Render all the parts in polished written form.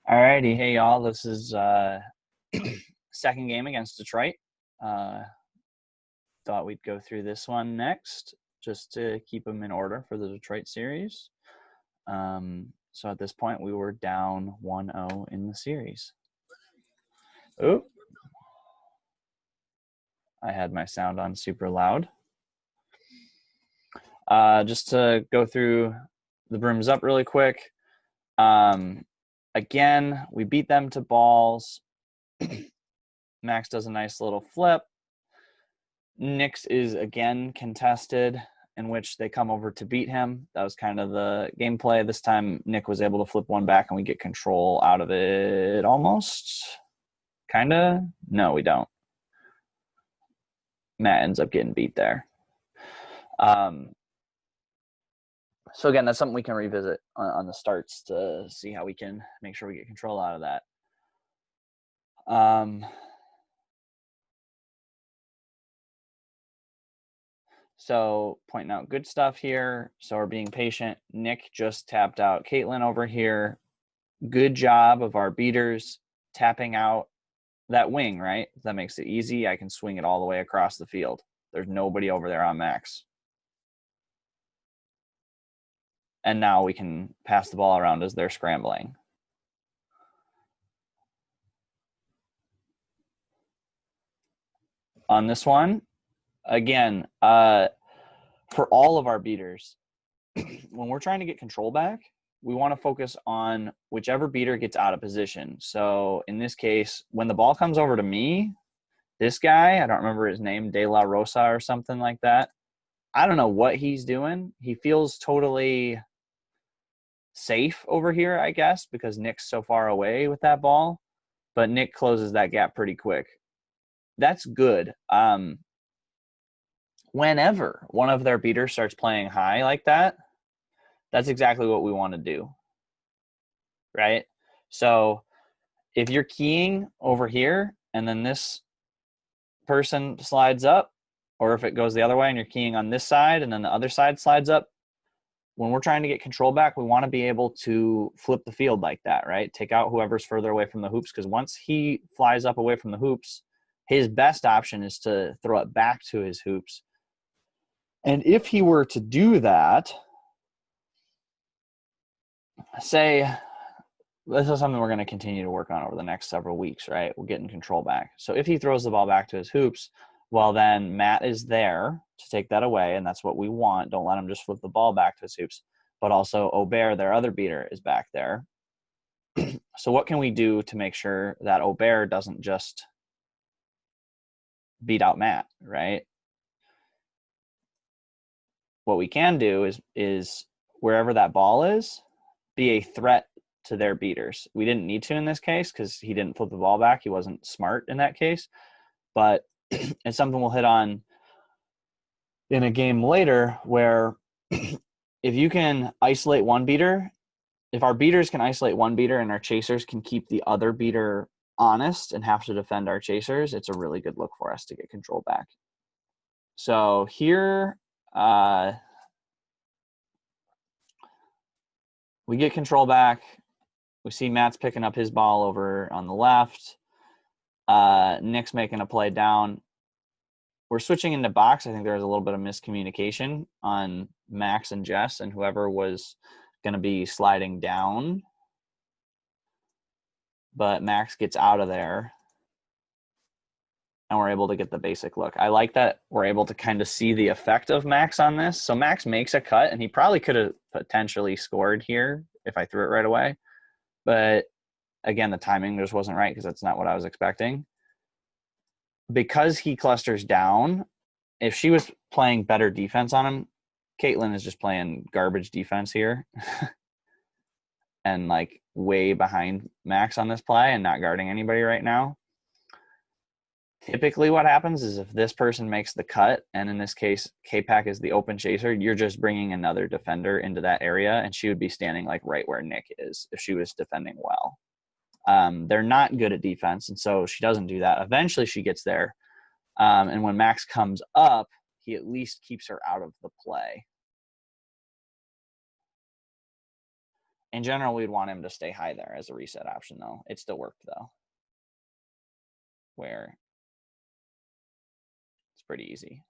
Alrighty, hey y'all. This is second game against Detroit. Uh, Thought we'd go through this one next, just to keep them in order for the Detroit series. So at this point, we were down 1-0 in the series. Oh, I had my sound on super loud. Just to go through the brooms up really quick. Again, we beat them to balls. Max does a nice little flip. Nick's is again contested, in which they come over to beat him. That was kind of the gameplay. This time, Nick was able to flip one back, and we get control out of it almost. Kind of? No, we don't. Matt ends up getting beat there. So again, that's something we can revisit on the starts to see how we can make sure we get control out of that. So pointing out good stuff here. So we're being patient. Nick just tapped out Caitlin over here. Good job of our beaters tapping out that wing, right? That makes it easy. I can swing it all the way across the field. There's nobody over there on Max. And now we can pass the ball around as they're scrambling. On this one, again, for all of our beaters, when we're trying to get control back, we want to focus on whichever beater gets out of position. So in this case, when the ball comes over to me, this guy, I don't remember his name, De La Rosa or something like that. I don't know what he's doing. He feels totally safe over here, I guess, because Nick's so far away with that ball. But Nick closes that gap pretty quick. That's good. Whenever one of their beaters starts playing high like that, that's exactly what we want to do, right? So if you're keying over here and then this person slides up, or if it goes the other way and you're keying on this side and then the other side slides up, when we're trying to get control back, we want to be able to flip the field like that, right? Take out whoever's further away from the hoops, because once he flies up away from the hoops, his best option is to throw it back to his hoops. And if he were to do that, say, this is something we're going to continue to work on over the next several weeks, right? We're getting control back. So if he throws the ball back to his hoops, well, then Matt is there to take that away, and that's what we want. Don't let him just flip the ball back to his hoops. But also, Aubert, their other beater, is back there. So what can we do to make sure that Aubert doesn't just beat out Matt, right? What we can do is wherever that ball is, be a threat to their beaters. We didn't need to in this case because he didn't flip the ball back. He wasn't smart in that case. But it's something we'll hit on in a game later where if you can isolate one beater, if our beaters can isolate one beater and our chasers can keep the other beater honest and have to defend our chasers, it's a really good look for us to get control back. So here, we get control back. We see Matt's picking up his ball over on the left. Nick's making a play down. We're switching into box. I think there was a little bit of miscommunication on Max and Jess and whoever was going to be sliding down. But Max gets out of there, and we're able to get the basic look. I like that we're able to kind of see the effect of Max on this. So Max makes a cut, and he probably could have potentially scored here if I threw it right away. But again, the timing just wasn't right because that's not what I was expecting. Because he clusters down, if she was playing better defense on him, Caitlin is just playing garbage defense here and like way behind Max on this play and not guarding anybody right now. Typically what happens is if this person makes the cut, and in this case, K-Pack is the open chaser, you're just bringing another defender into that area, and she would be standing like right where Nick is if she was defending well. They're not good at defense, and so she doesn't do that. Eventually she gets there, and when Max comes up, he at least keeps her out of the play. In general, we'd want him to stay high there as a reset option, though. It still worked, though, where it's pretty easy.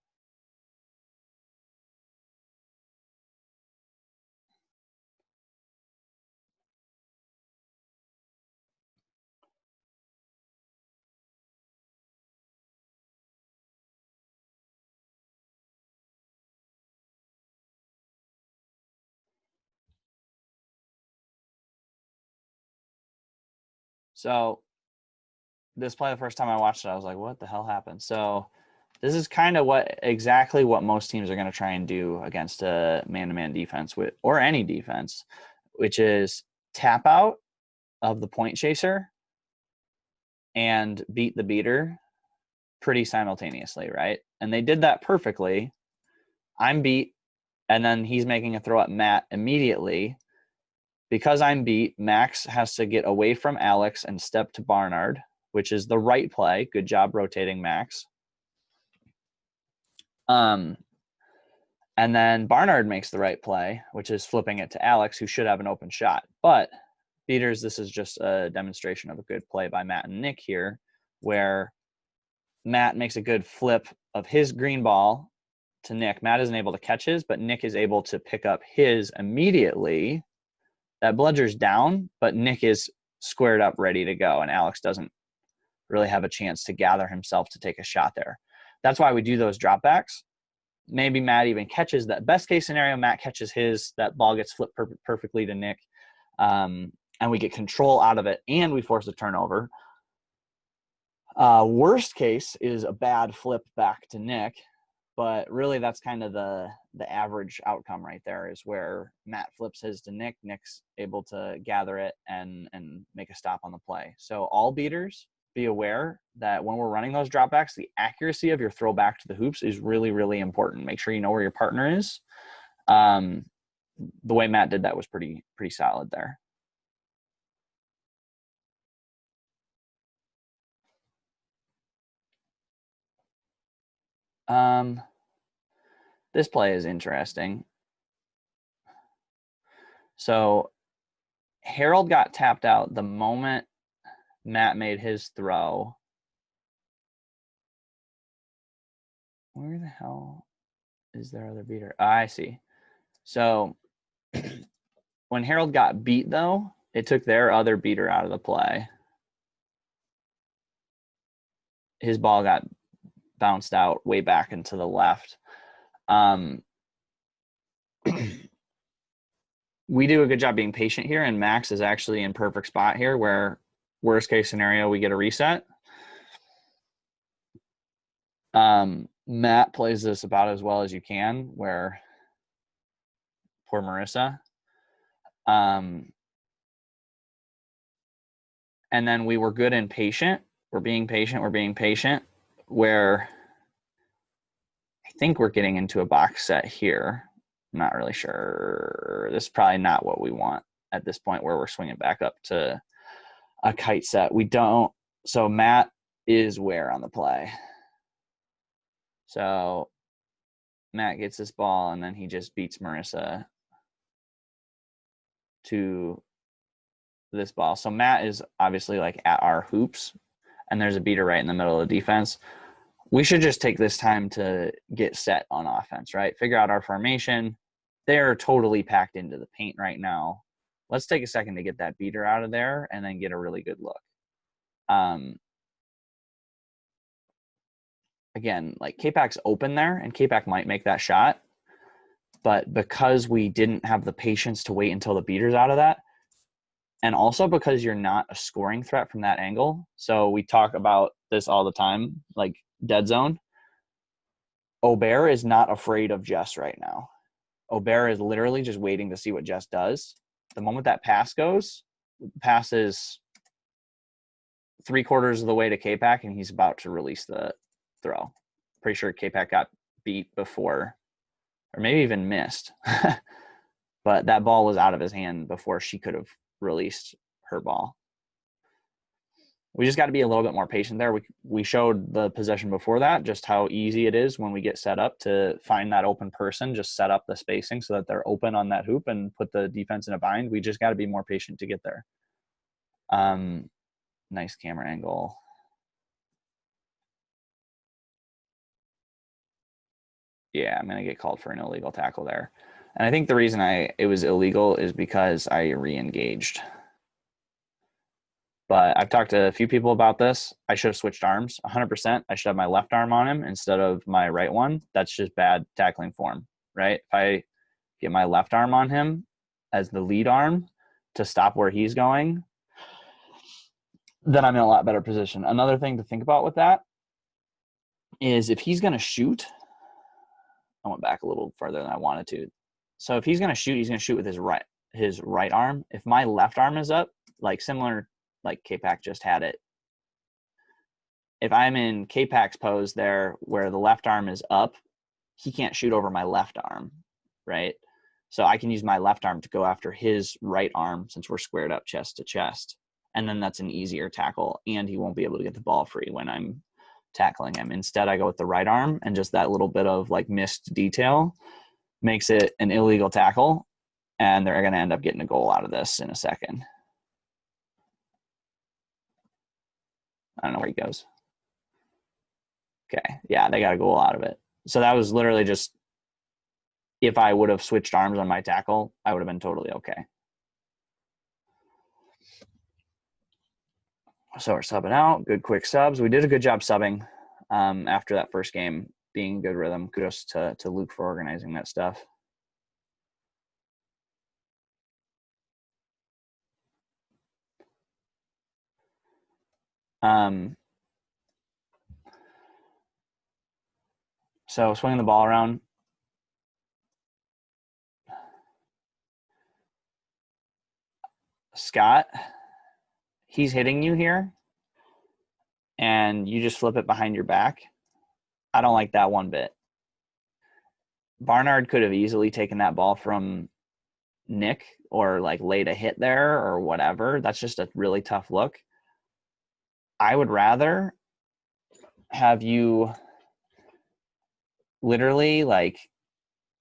So this play, the first time I watched it, I was like, what the hell happened? So this is kind of exactly what most teams are going to try and do against a man-to-man defense or any defense, which is tap out of the point chaser and beat the beater pretty simultaneously, right? And they did that perfectly. I'm beat, and then he's making a throw at Matt immediately. Because I'm beat, Max has to get away from Alex and step to Barnard, which is the right play. Good job rotating Max. And then Barnard makes the right play, which is flipping it to Alex, who should have an open shot. But beaters, this is just a demonstration of a good play by Matt and Nick here, where Matt makes a good flip of his green ball to Nick. Matt isn't able to catch his, but Nick is able to pick up his immediately. That bludger's down, but Nick is squared up, ready to go, and Alex doesn't really have a chance to gather himself to take a shot there. That's why we do those dropbacks. Maybe Matt even catches that. Best case scenario, Matt catches his, that ball gets flipped perfectly to Nick, and we get control out of it, and we force a turnover. Worst case is a bad flip back to Nick, but really that's kind of the average outcome right there, is where Matt flips his to Nick. Nick's able to gather it and make a stop on the play. So all beaters, be aware that when we're running those dropbacks, the accuracy of your throw back to the hoops is really, really important. Make sure you know where your partner is. The way Matt did that was pretty solid there. This play is interesting. So Harold got tapped out the moment Matt made his throw. Where the hell is their other beater? I see. So when Harold got beat, though, it took their other beater out of the play. His ball got bounced out way back into the left. We do a good job being patient here, and Max is actually in perfect spot here, where worst case scenario, we get a reset. Matt plays this about as well as you can, where poor Marissa. And then we were good and patient. We're being patient, where I think we're getting into a box set here. I'm not really sure. This is probably not what we want at this point, where we're swinging back up to a kite set. We don't. So Matt is where on the play? So Matt gets this ball, and then he just beats Marissa to this ball. So Matt is obviously like at our hoops, and there's a beater right in the middle of the defense. We should just take this time to get set on offense, right? Figure out our formation. They're totally packed into the paint right now. Let's take a second to get that beater out of there and then get a really good look. Again, like K-Pac's open there, and K-Pac might make that shot. But because we didn't have the patience to wait until the beater's out of that, and also because you're not a scoring threat from that angle. So we talk about this all the time, like dead zone. Aubert is not afraid of Jess right now. Aubert is literally just waiting to see what Jess does. The moment that pass goes, pass is 3/4 of the way to K-Pac, and he's about to release the throw. Pretty sure K-Pac got beat before, or maybe even missed. But that ball was out of his hand before she could have released her ball. We just got to be a little bit more patient there. We showed the possession before that, just how easy it is when we get set up to find that open person, just set up the spacing so that they're open on that hoop and put the defense in a bind. We just got to be more patient to get there. Nice camera angle. Yeah, I'm going to get called for an illegal tackle there. And I think the reason it was illegal is because I re-engaged. But I've talked to a few people about this. I should have switched arms 100%. I should have my left arm on him instead of my right one. That's just bad tackling form, right? If I get my left arm on him as the lead arm to stop where he's going, then I'm in a lot better position. Another thing to think about with that is if he's going to shoot, I went back a little further than I wanted to. So if he's going to shoot, he's going to shoot with his right arm. If my left arm is up, like similar, like K-Pac just had it. If I'm in K-Pac's pose there where the left arm is up, he can't shoot over my left arm, right? So I can use my left arm to go after his right arm since we're squared up chest to chest. And then that's an easier tackle, and he won't be able to get the ball free when I'm tackling him. Instead, I go with the right arm, and just that little bit of like missed detail makes it an illegal tackle, and they're going to end up getting a goal out of this in a second. I don't know where he goes. Okay, yeah, they got a goal out of it. So that was literally just, if I would have switched arms on my tackle, I would have been totally okay. So we're subbing out. Good quick subs. We did a good job subbing after that first game, being good rhythm. Kudos to Luke for organizing that stuff. So swinging the ball around. Scott, he's hitting you here, and you just flip it behind your back. I don't like that one bit. Barnard could have easily taken that ball from Nick or like laid a hit there or whatever. That's just a really tough look. I would rather have you literally like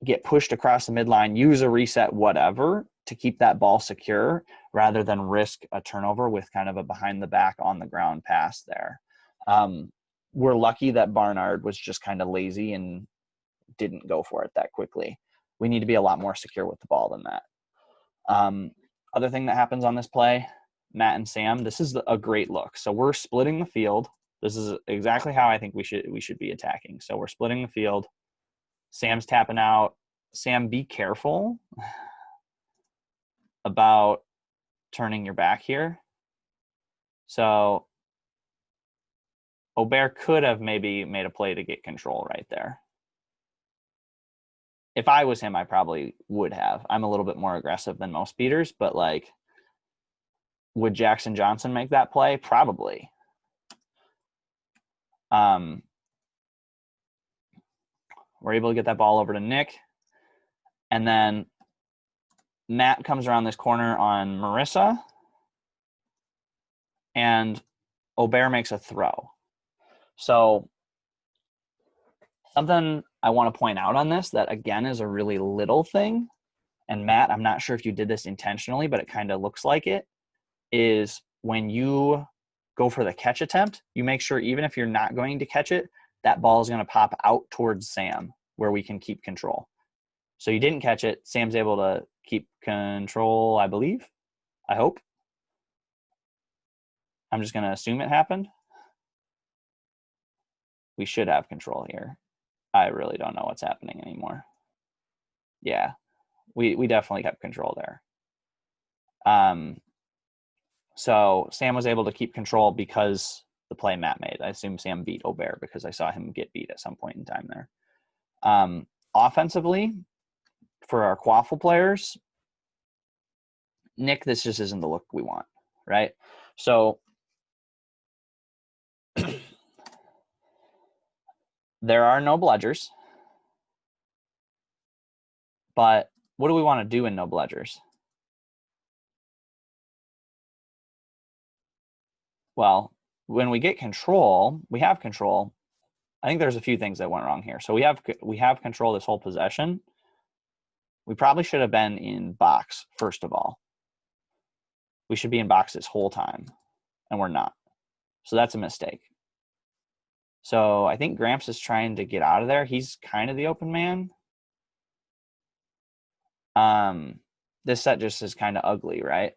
get pushed across the midline, use a reset, whatever, to keep that ball secure rather than risk a turnover with kind of a behind the back on the ground pass there. We're lucky that Barnard was just kind of lazy and didn't go for it that quickly. We need to be a lot more secure with the ball than that. Other thing that happens on this play, Matt and Sam, this is a great look. So we're splitting the field. This is exactly how I think we should be attacking. So we're splitting the field. Sam's tapping out. Sam, be careful about turning your back here. So Aubert could have maybe made a play to get control right there. If I was him, I probably would have. I'm a little bit more aggressive than most beaters, but like, would Jackson Johnson make that play? Probably. We're able to get that ball over to Nick. And then Matt comes around this corner on Marissa. And Aubert makes a throw. So something I want to point out on this that, again, is a really little thing. And Matt, I'm not sure if you did this intentionally, but it kind of looks like it, is when you go for the catch attempt, you make sure even if you're not going to catch it, that ball is going to pop out towards Sam where we can keep control. So you didn't catch it. Sam's able to keep control, I believe. I hope. I'm just going to assume it happened. We should have control here. I really don't know what's happening anymore. Yeah, we definitely kept control there. So Sam was able to keep control because the play Matt made. I assume Sam beat Aubert because I saw him get beat at some point in time there. Offensively, for our Quaffle players, Nick, this just isn't the look we want, right? So there are no bludgers, but what do we want to do in no bludgers? Well, when we get control, we have control. I think there's a few things that went wrong here. So we have control this whole possession. We probably should have been in box, first of all. We should be in box this whole time, and we're not. So that's a mistake. So I think Gramps is trying to get out of there. He's kind of the open man. This set just is kind of ugly, right?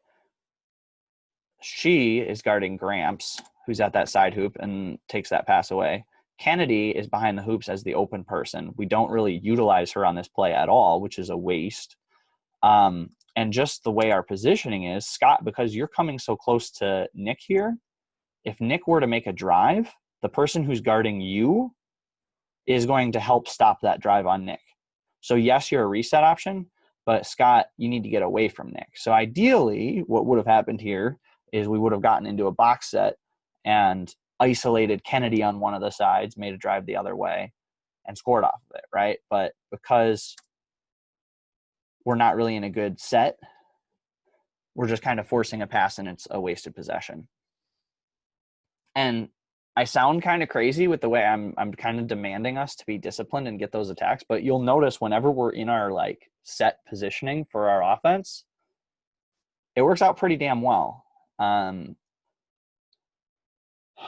She is guarding Gramps, who's at that side hoop and takes that pass away. Kennedy is behind the hoops as the open person. We don't really utilize her on this play at all, which is a waste. And just the way our positioning is, Scott, because you're coming so close to Nick here, if Nick were to make a drive, the person who's guarding you is going to help stop that drive on Nick. So yes, you're a reset option, but Scott, you need to get away from Nick. So ideally, what would have happened here is we would have gotten into a box set and isolated Kennedy on one of the sides, made a drive the other way, and scored off of it, right? But because we're not really in a good set, we're just kind of forcing a pass and it's a wasted possession. And I sound kind of crazy with the way I'm kind of demanding us to be disciplined and get those attacks, but you'll notice whenever we're in our like set positioning for our offense, it works out pretty damn well.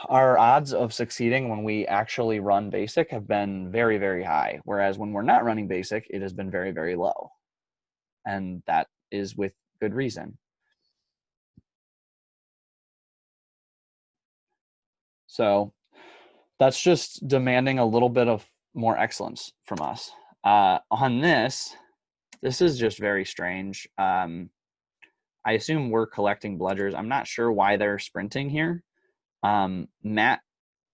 Our odds of succeeding when we actually run basic have been very, very high, whereas when we're not running basic, it has been very, very low. And that is with good reason. So that's just demanding a little bit of more excellence from us. On this is just very strange. I assume we're collecting bludgers. I'm not sure why they're sprinting here. Matt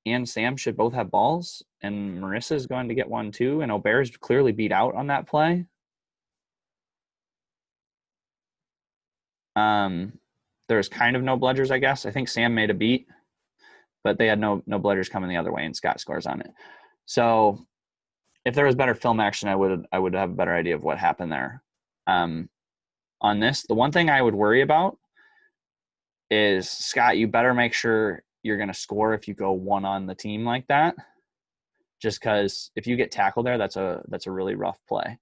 and Sam should both have balls, and Marissa is going to get one too, and Aubert's clearly beat out on that play. There's kind of no bludgers, I guess. I think Sam made a beat, but they had no bludgers coming the other way, and Scott scores on it. So if there was better film action, I would have a better idea of what happened there. On this, the one thing I would worry about is, Scott, you better make sure you're going to score if you go one on the team like that, just because if you get tackled there, that's a really rough play.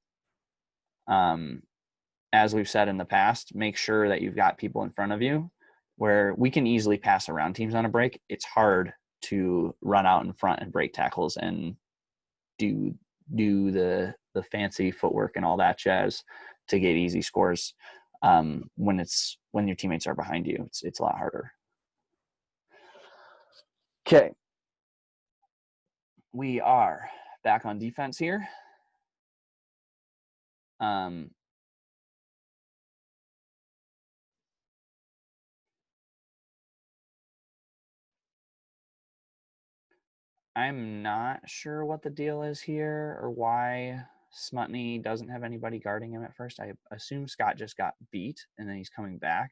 As we've said in the past, make sure that you've got people in front of you where we can easily pass around teams on a break. It's hard to run out in front and break tackles and do the fancy footwork and all that jazz to get easy scores. When your teammates are behind you, it's a lot harder. Okay. We are back on defense here. I'm not sure what the deal is here or why Smutney doesn't have anybody guarding him at first. I assume Scott just got beat and then he's coming back.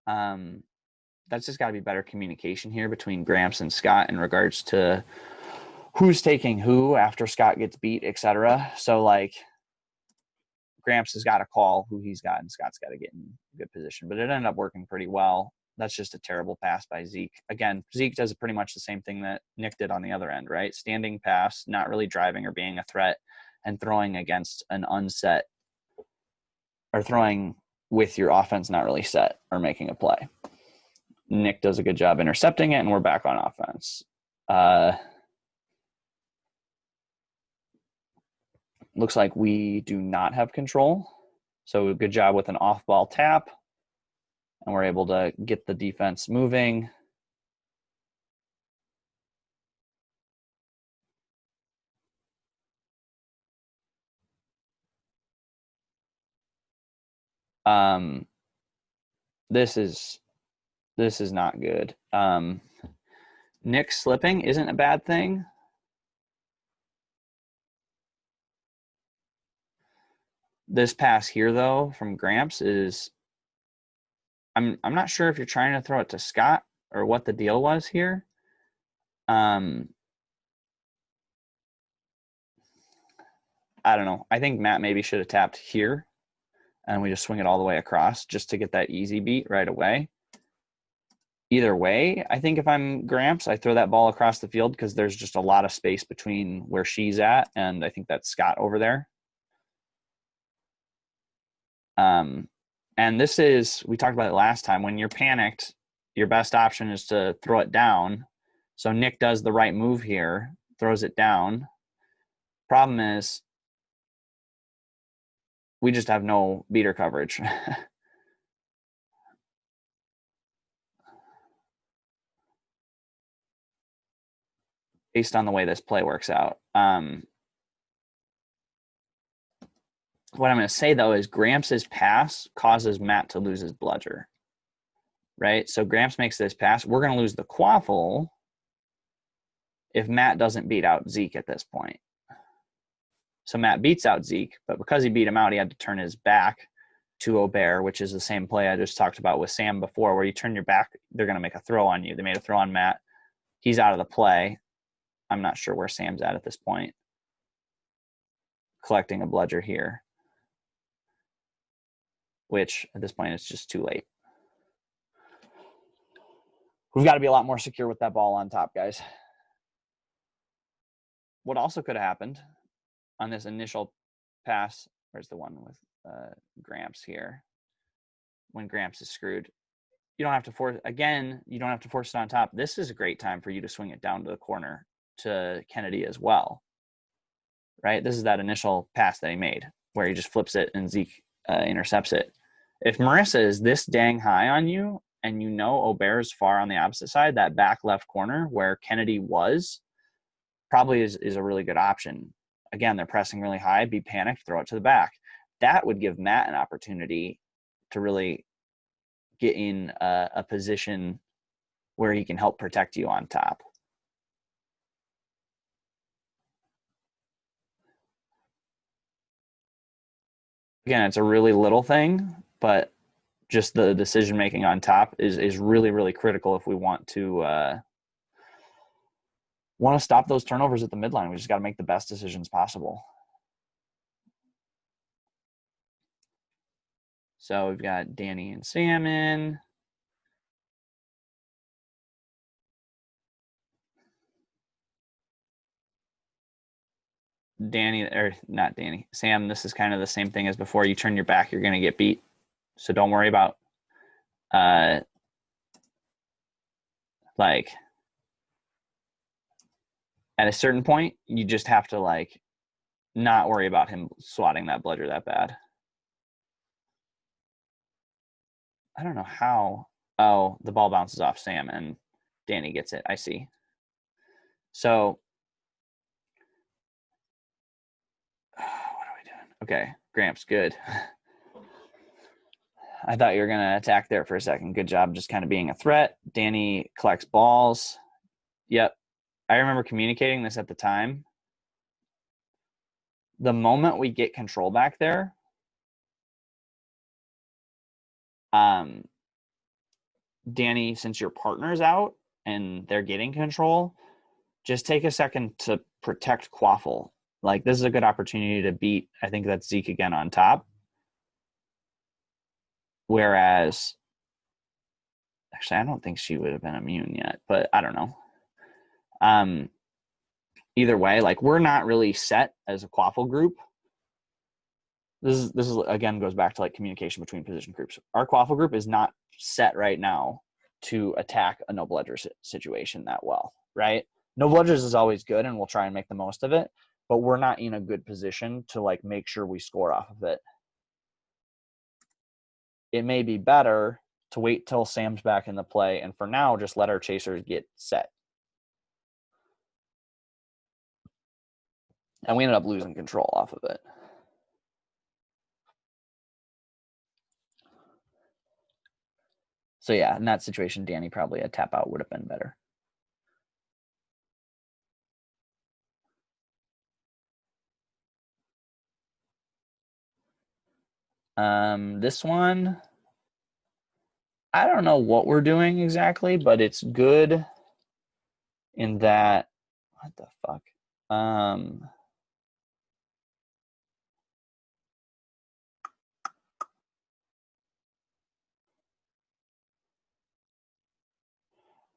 That's just got to be better communication here between Gramps and Scott in regards to who's taking who after Scott gets beat, etc. So like Gramps has got to call who he's got and Scott's got to get in good position. But it ended up working pretty well. That's just a terrible pass by Zeke. Again, Zeke does pretty much the same thing that Nick did on the other end, right? Standing pass, not really driving or being a threat, and throwing against an unset, or throwing with your offense not really set or making a play. Nick does a good job intercepting it, and we're back on offense. Looks like we do not have control. So good job with an off-ball tap. And we're able to get the defense moving. This is not good. Nick slipping isn't a bad thing. This pass here, though, from Gramps is, I'm not sure if you're trying to throw it to Scott or what the deal was here. I don't know. I think Matt maybe should have tapped here, and we just swing it all the way across just to get that easy beat right away. either way, I think if I'm Gramps, I throw that ball across the field because there's just a lot of space between where she's at, and I think that's Scott over there. And this is, we talked about it last time, when you're panicked, your best option is to throw it down. So Nick does the right move here, throws it down. Problem is, we just have no beater coverage. Based on the way this play works out. What I'm going to say, though, is Gramps' pass causes Matt to lose his bludger, right? So Gramps makes this pass. We're going to lose the quaffle if Matt doesn't beat out Zeke at this point. So Matt beats out Zeke, but because he beat him out, he had to turn his back to Aubert, which is the same play I just talked about with Sam before, where you turn your back, they're going to make a throw on you. They made a throw on Matt. He's out of the play. I'm not sure where Sam's at this point. Collecting a bludger here, which at this point it's just too late. We've got to be a lot more secure with that ball on top, guys. What also could have happened on this initial pass, where's the one with Gramps here? When Gramps is screwed, you don't have to force, again, you don't have to force it on top. This is a great time for you to swing it down to the corner to Kennedy as well, right? This is that initial pass that he made where he just flips it and Zeke intercepts it. If Marissa is this dang high on you and you know Aubert is far on the opposite side, that back left corner where Kennedy was probably is a really good option. Again, they're pressing really high, be panicked, throw it to the back. That would give Matt an opportunity to really get in a position where he can help protect you on top. Again, it's a really little thing, but just the decision making on top is really, really critical if we want to stop those turnovers at the midline. We just got to make the best decisions possible. So we've got Danny and Sam in. Danny, or not Danny, Sam, this is kind of the same thing as before. You turn your back, you're going to get beat. So don't worry about like at a certain point, you just have to like not worry about him swatting that bludger that bad. I don't know how. Oh, the ball bounces off Sam and Danny gets it. I see. So what are we doing? Okay, Gramps, good. I thought you were going to attack there for a second. Good job just kind of being a threat. Danny collects balls. Yep. I remember communicating this at the time. The moment we get control back there, Danny, since your partner's out and they're getting control, just take a second to protect Quaffle. Like, this is a good opportunity to beat, I think that's Zeke again on top. Whereas, actually, I don't think she would have been immune yet, but I don't know. Either way, like, we're not really set as a Quaffle group. This is again goes back to like communication between position groups. Our Quaffle group is not set right now to attack a no bludger situation that well, right? No bludgers is always good, and we'll try and make the most of it, but we're not in a good position to like make sure we score off of it. It may be better to wait till Sam's back in the play, and for now, just let our chasers get set. And we ended up losing control off of it. So yeah, in that situation, Danny probably a tap out would have been better. This one, I don't know what we're doing exactly, but it's good in that, what the fuck?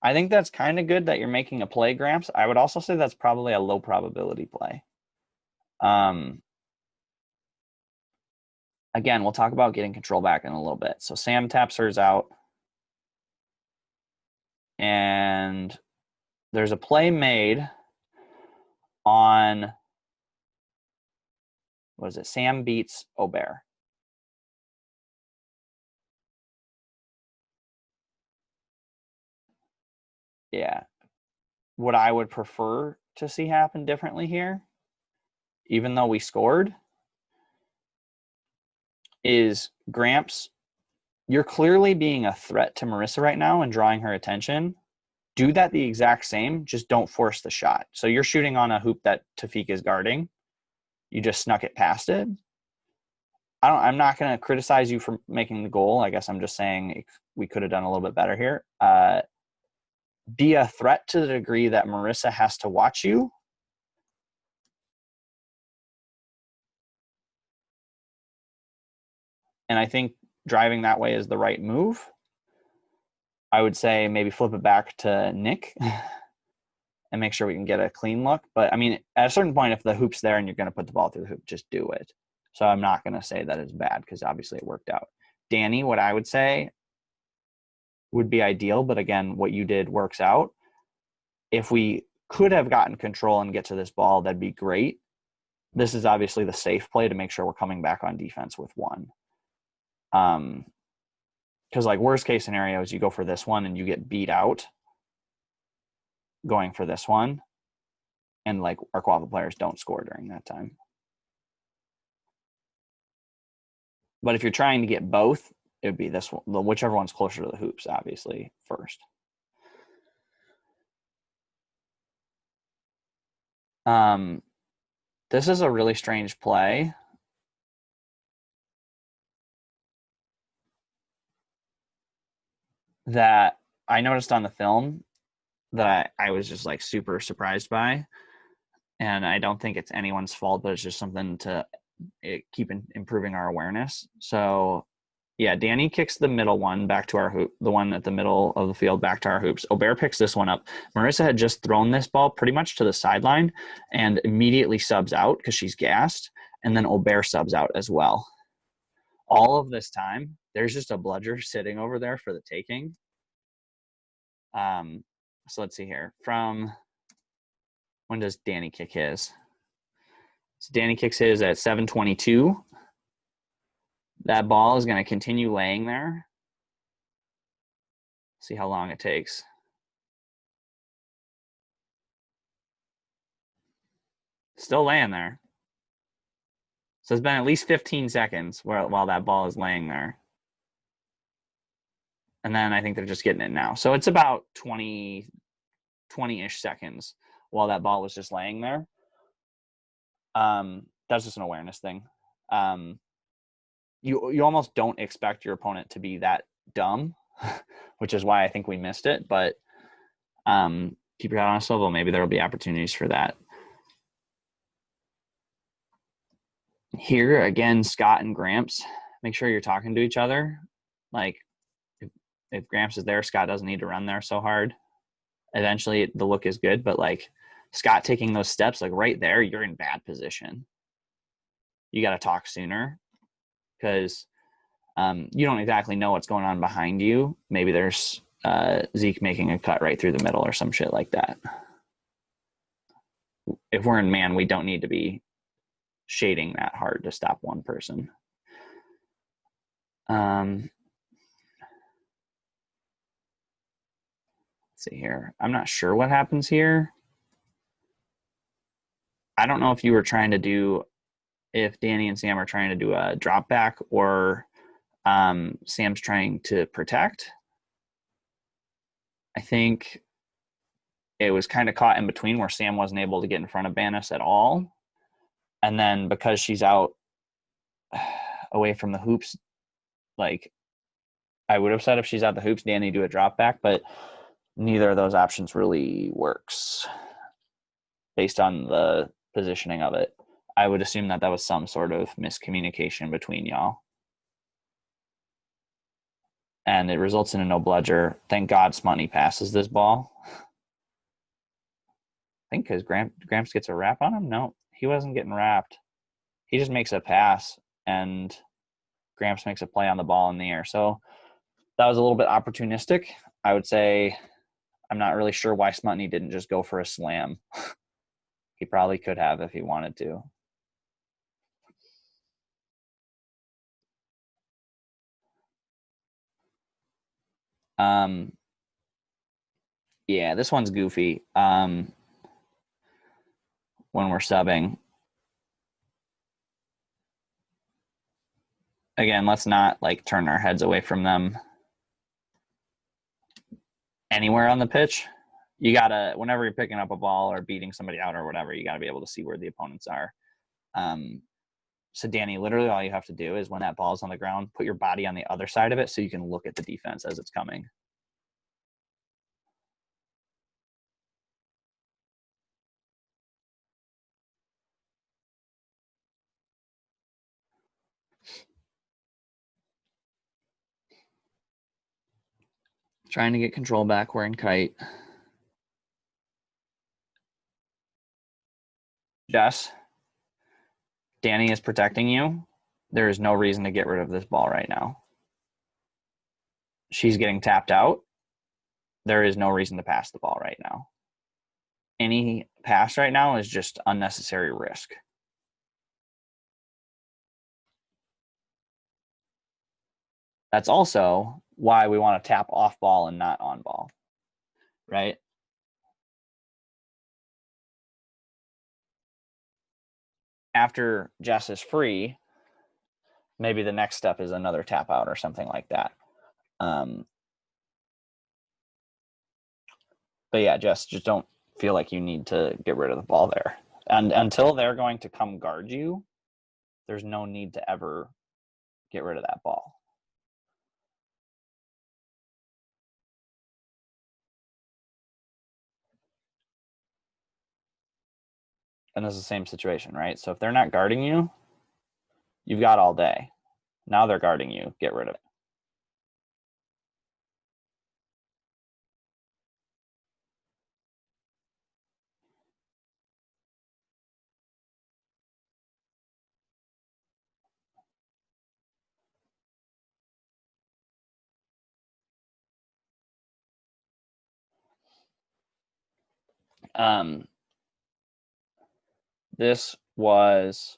I think that's kind of good that you're making a play, Gramps. I would also say that's probably a low probability play. Again, we'll talk about getting control back in a little bit. So Sam taps hers out. And there's a play made on, what is it? Sam beats Aubert. Yeah. What I would prefer to see happen differently here, even though we scored, is Gramps, you're clearly being a threat to Marissa right now and drawing her attention. Do that the exact same, just don't force the shot. So you're shooting on a hoop that Tafiq is guarding. You just snuck it past it. I'm not going to criticize you for making the goal. I guess I'm just saying we could have done a little bit better here. Be a threat to the degree that Marissa has to watch you. And I think driving that way is the right move. I would say maybe flip it back to Nick and make sure we can get a clean look. But I mean, at a certain point, if the hoop's there and you're going to put the ball through the hoop, just do it. So I'm not going to say that it's bad because obviously it worked out. Danny, what I would say would be ideal, but again, what you did works out. If we could have gotten control and get to this ball, that'd be great. This is obviously the safe play to make sure we're coming back on defense with one. Because like worst case scenario is you go for this one and you get beat out going for this one, and like our Quabbin players don't score during that time. But if you're trying to get both, it would be this one, whichever one's closer to the hoops, obviously, first. This is a really strange play. That I noticed on the film that I was just like super surprised by. And I don't think it's anyone's fault, but it's just something to keep improving our awareness. So yeah, Danny kicks the middle one back to our hoop, the one at the middle of the field back to our hoops. Aubert picks this one up. Marissa had just thrown this ball pretty much to the sideline and immediately subs out because she's gassed. And then Aubert subs out as well. All of this time, there's just a bludger sitting over there for the taking. So let's see here. From when does Danny kick his? So Danny kicks his at 7:22. That ball is going to continue laying there. See how long it takes. Still laying there. So it's been at least 15 seconds while that ball is laying there. And then I think they're just getting it now. So it's about 20-ish seconds while that ball was just laying there. That's just an awareness thing. You almost don't expect your opponent to be that dumb, which is why I think we missed it. But keep your head on a swivel. Maybe there will be opportunities for that. Here again, Scott and Gramps, make sure you're talking to each other. Like if Gramps is there, Scott doesn't need to run there so hard. Eventually the look is good, but like Scott taking those steps, like right there, you're in bad position. You got to talk sooner because you don't exactly know what's going on behind you. Maybe there's Zeke making a cut right through the middle or some shit like that. If we're in man, we don't need to be shading that hard to stop one person. Let's see here. I'm not sure what happens here. I don't know if you were trying to do, if Danny and Sam are trying to do a drop back or Sam's trying to protect. I think it was kind of caught in between where Sam wasn't able to get in front of Banis at all. And then because she's out away from the hoops, like I would have said if she's at the hoops, Danny do a drop back, but neither of those options really works based on the positioning of it. I would assume that was some sort of miscommunication between y'all. and it results in a no bludger. Thank God Smutny passes this ball. I think because Gramps gets a wrap on him. No, he wasn't getting wrapped. He just makes a pass, and Gramps makes a play on the ball in the air. So that was a little bit opportunistic. I would say I'm not really sure why Smutny didn't just go for a slam. He probably could have if he wanted to. Yeah, this one's goofy. When we're subbing. Again, let's not like turn our heads away from them anywhere on the pitch. You gotta, whenever you're picking up a ball or beating somebody out or whatever, you gotta be able to see where the opponents are. So Danny, literally all you have to do is when that ball's on the ground, put your body on the other side of it so you can look at the defense as it's coming. Trying to get control back. We're in kite. Jess, Danny is protecting you. There is no reason to get rid of this ball right now. She's getting tapped out. There is no reason to pass the ball right now. Any pass right now is just unnecessary risk. That's also why we want to tap off ball and not on ball, right? After Jess is free, maybe the next step is another tap out or something like that. But yeah, just don't feel like you need to get rid of the ball there. And until they're going to come guard you, there's no need to ever get rid of that ball. And this is the same situation, right? So if they're not guarding you, you've got all day. Now they're guarding you, get rid of it. This was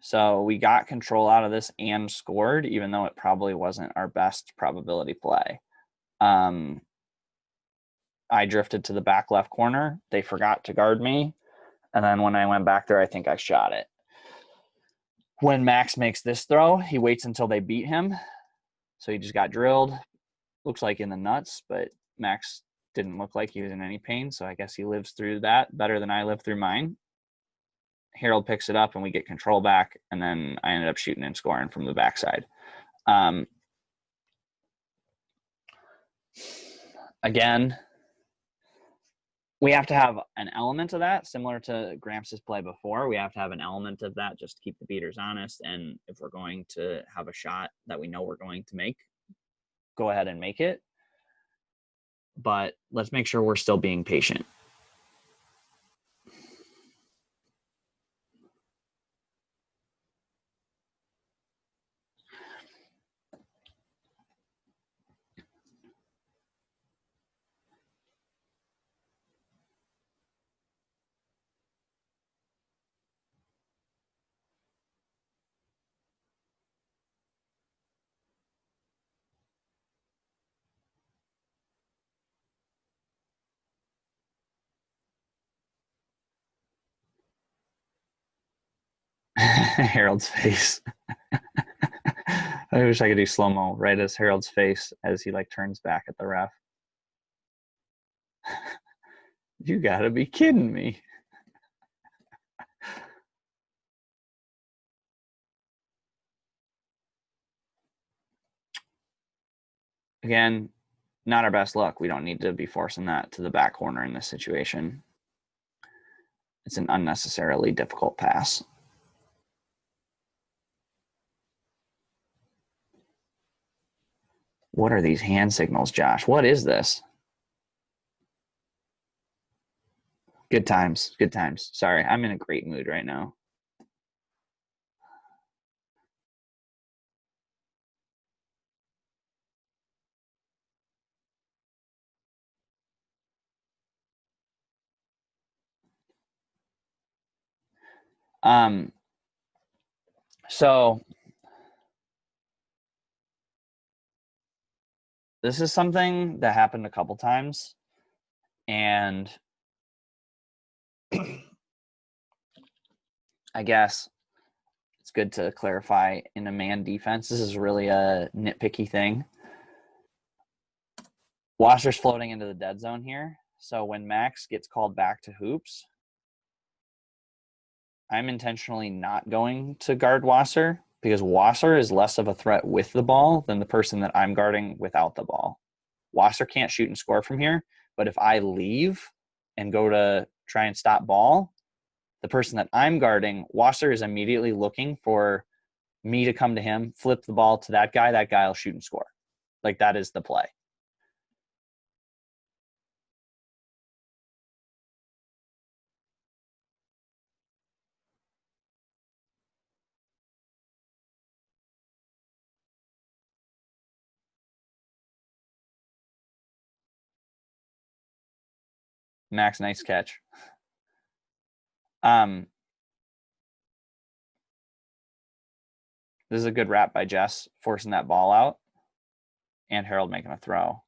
so we got control out of this and scored, even though it probably wasn't our best probability play. I drifted to the back left corner. They forgot to guard me. And then when I went back there, I think I shot it. When Max makes this throw, he waits until they beat him. So he just got drilled. Looks like in the nuts, but Max didn't look like he was in any pain. So I guess he lives through that better than I lived through mine. Harold picks it up and we get control back. And then I ended up shooting and scoring from the backside. Again, we have to have an element of that, similar to Gramps' play before. We have to have an element of that just to keep the beaters honest. And if we're going to have a shot that we know we're going to make, go ahead and make it. But let's make sure we're still being patient. Harold's face. I wish I could do slow-mo right as Harold's face as he like turns back at the ref. You gotta be kidding me. Again, not our best luck. We don't need to be forcing that to the back corner in this situation. It's an unnecessarily difficult pass. What are these hand signals, Josh? What is this? Good times. Good times. Sorry, I'm in a great mood right now. So this is something that happened a couple times, and I guess it's good to clarify in a man defense. This is really a nitpicky thing. Wasser's floating into the dead zone here. So when Max gets called back to hoops, I'm intentionally not going to guard Wasser because Wasser is less of a threat with the ball than the person that I'm guarding without the ball. Wasser can't shoot and score from here, but if I leave and go to try and stop ball, the person that I'm guarding, Wasser is immediately looking for me to come to him, flip the ball to that guy will shoot and score. Like, that is the play. Max, nice catch. This is a good wrap by Jess, forcing that ball out, and Harold making a throw.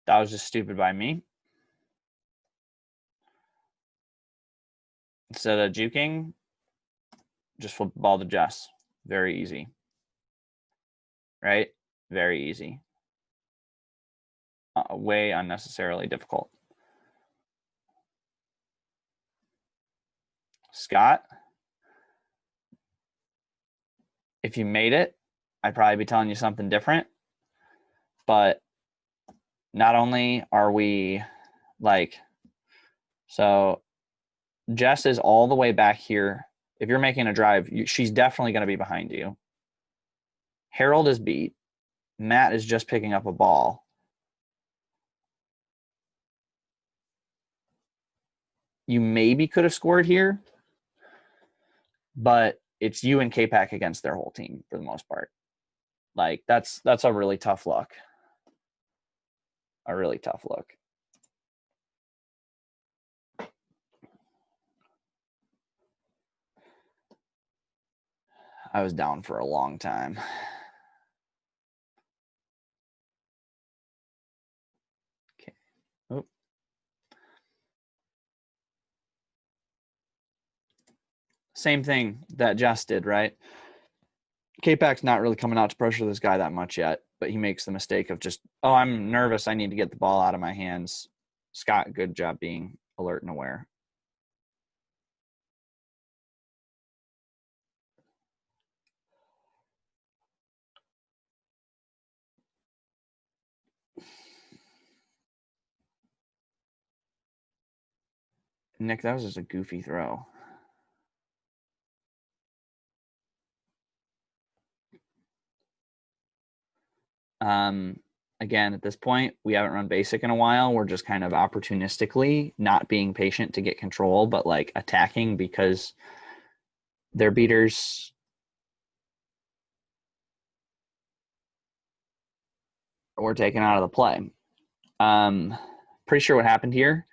That was just stupid by me. Instead of juking, just flip the ball to Jess. Very easy. Right? Very easy. Way unnecessarily difficult. Scott, if you made it, I'd probably be telling you something different. But not only are we like, so Jess is all the way back here. If you're making a drive, she's definitely going to be behind you. Harold is beat. Matt is just picking up a ball. You maybe could have scored here, but it's you and K-Pack against their whole team for the most part. Like, that's a really tough look. A really tough look. I was down for a long time. Okay. Oop. Same thing that Jess did, right? K-Pac's not really coming out to pressure this guy that much yet, but he makes the mistake of just, oh, I'm nervous. I need to get the ball out of my hands. Scott, good job being alert and aware. Nick, that was just a goofy throw. Again, at this point, we haven't run basic in a while. We're just kind of opportunistically not being patient to get control, but like attacking because their beaters were taken out of the play. Pretty sure what happened here,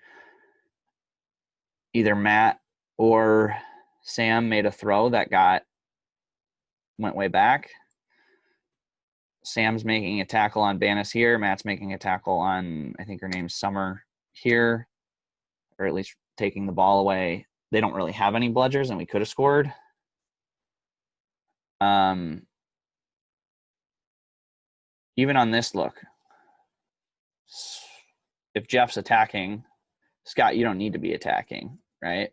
either Matt or Sam made a throw that went way back. Sam's making a tackle on Banis here. Matt's making a tackle on, I think her name's Summer here, or at least taking the ball away. They don't really have any bludgers, and we could have scored. Even on this look, if Jeff's attacking, Scott, you don't need to be attacking, right?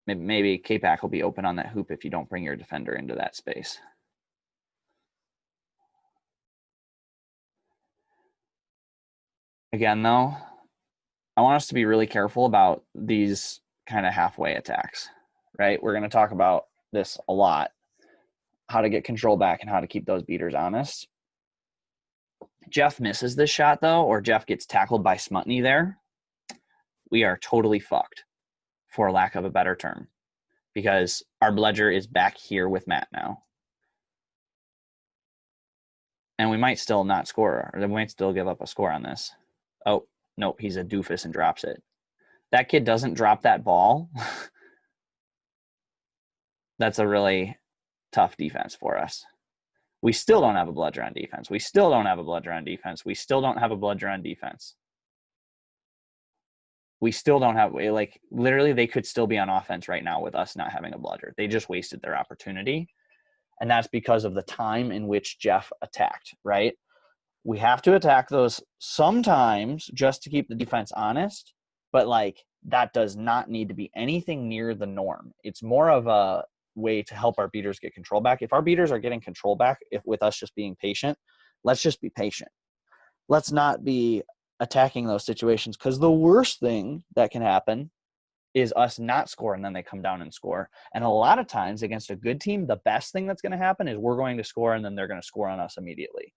Maybe K-Pack will be open on that hoop if you don't bring your defender into that space. Again, though, I want us to be really careful about these kind of halfway attacks, right? We're going to talk about this a lot, how to get control back and how to keep those beaters honest. Jeff misses this shot, though, or Jeff gets tackled by Smutney there. We are totally fucked, for lack of a better term, because our Bledger is back here with Matt now. And we might still not score, or we might still give up a score on this. Oh, nope, he's a doofus and drops it. That kid doesn't drop that ball. That's a really tough defense for us. We still don't have a Bludger on defense. We still don't have a Bludger on defense. We still don't have a Bludger on defense. We still don't have, like, literally they could still be on offense right now with us not having a Bludger. They just wasted their opportunity. And that's because of the time in which Jeff attacked, right? We have to attack those sometimes just to keep the defense honest, but like that does not need to be anything near the norm. It's more of a way to help our beaters get control back. If our beaters are getting control back, with us just being patient, let's just be patient. Let's not be attacking those situations, because the worst thing that can happen is us not score and then they come down and score. And a lot of times against a good team, the best thing that's going to happen is we're going to score and then they're going to score on us immediately.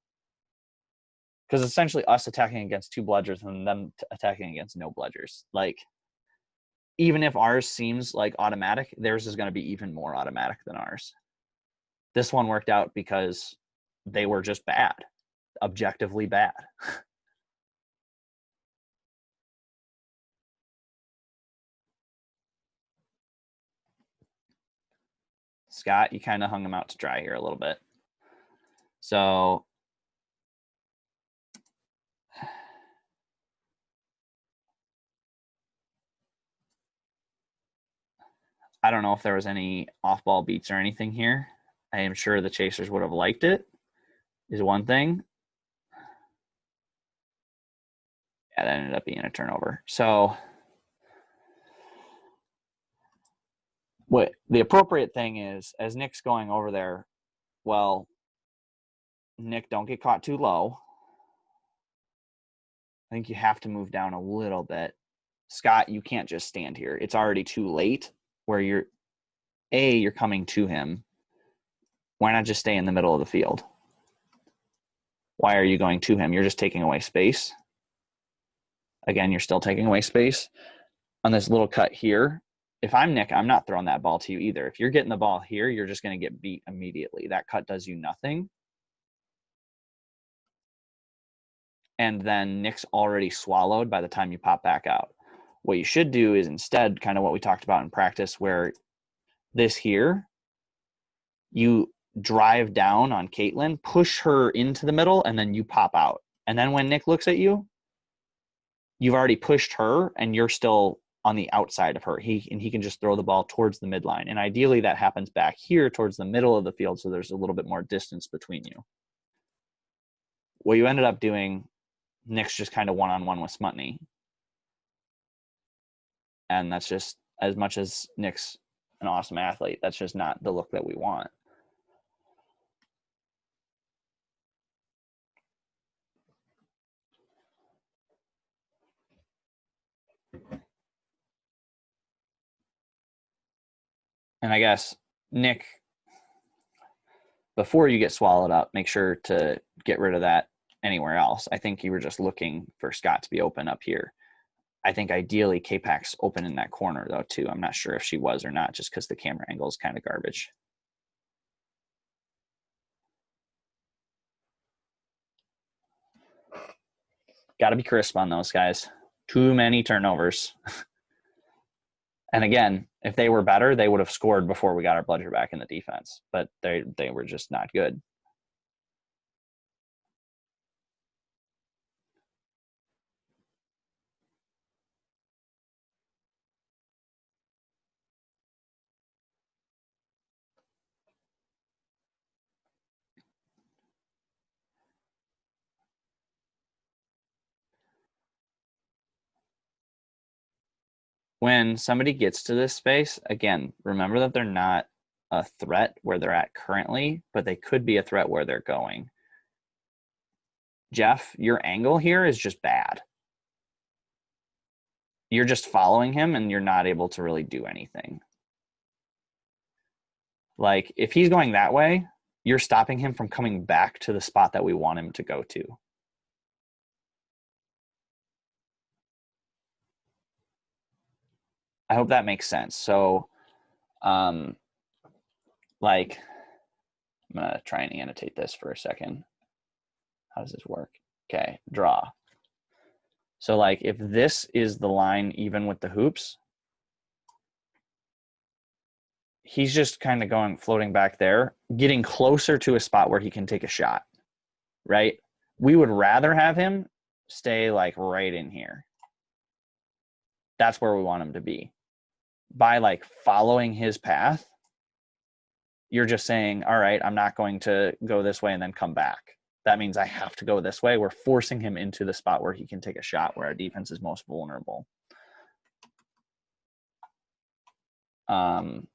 Because essentially us attacking against two Bludgers and them attacking against no Bludgers. Like, even if ours seems like automatic, theirs is going to be even more automatic than ours. This one worked out because they were just bad, objectively bad. Scott, you kind of hung him out to dry here a little bit. So I don't know if there was any off-ball beats or anything here. I am sure the chasers would have liked it, is one thing. Yeah, that ended up being a turnover. So what the appropriate thing is, as Nick's going over there, well, Nick, don't get caught too low. I think you have to move down a little bit. Scott, you can't just stand here. It's already too late where you're coming to him. Why not just stay in the middle of the field? Why are you going to him? You're just taking away space. Again, you're still taking away space. On this little cut here, if I'm Nick, I'm not throwing that ball to you either. If you're getting the ball here, you're just going to get beat immediately. That cut does you nothing. And then Nick's already swallowed by the time you pop back out. What you should do is instead kind of what we talked about in practice, where this here, you drive down on Caitlin, push her into the middle, and then you pop out. And then when Nick looks at you, you've already pushed her and you're still on the outside of her. He can just throw the ball towards the midline. And ideally that happens back here towards the middle of the field, so there's a little bit more distance between you. What you ended up doing, Nick's just kind of one-on-one with Smutney. And that's just, as much as Nick's an awesome athlete, that's just not the look that we want. And I guess, Nick, before you get swallowed up, make sure to get rid of that anywhere else. I think you were just looking for Scott to be open up here. I think ideally K-Pac's open in that corner, though, too. I'm not sure if she was or not, just because the camera angle is kind of garbage. Got to be crisp on those guys. Too many turnovers. And again, if they were better, they would have scored before we got our Bludger back in the defense. But they were just not good. when somebody gets to this space, again, remember that they're not a threat where they're at currently, but they could be a threat where they're going. Jeff, your angle here is just bad. You're just following him and you're not able to really do anything. Like, if he's going that way, you're stopping him from coming back to the spot that we want him to go to. I hope that makes sense. So, like, I'm going to try and annotate this for a second. How does this work? Okay, draw. So, like, if this is the line even with the hoops, he's just kind of going, floating back there, getting closer to a spot where he can take a shot, right? We would rather have him stay, like, right in here. That's where we want him to be. By, like, following his path, you're just saying, all right, I'm not going to go this way and then come back. That means I have to go this way. We're forcing him into the spot where he can take a shot, where our defense is most vulnerable. And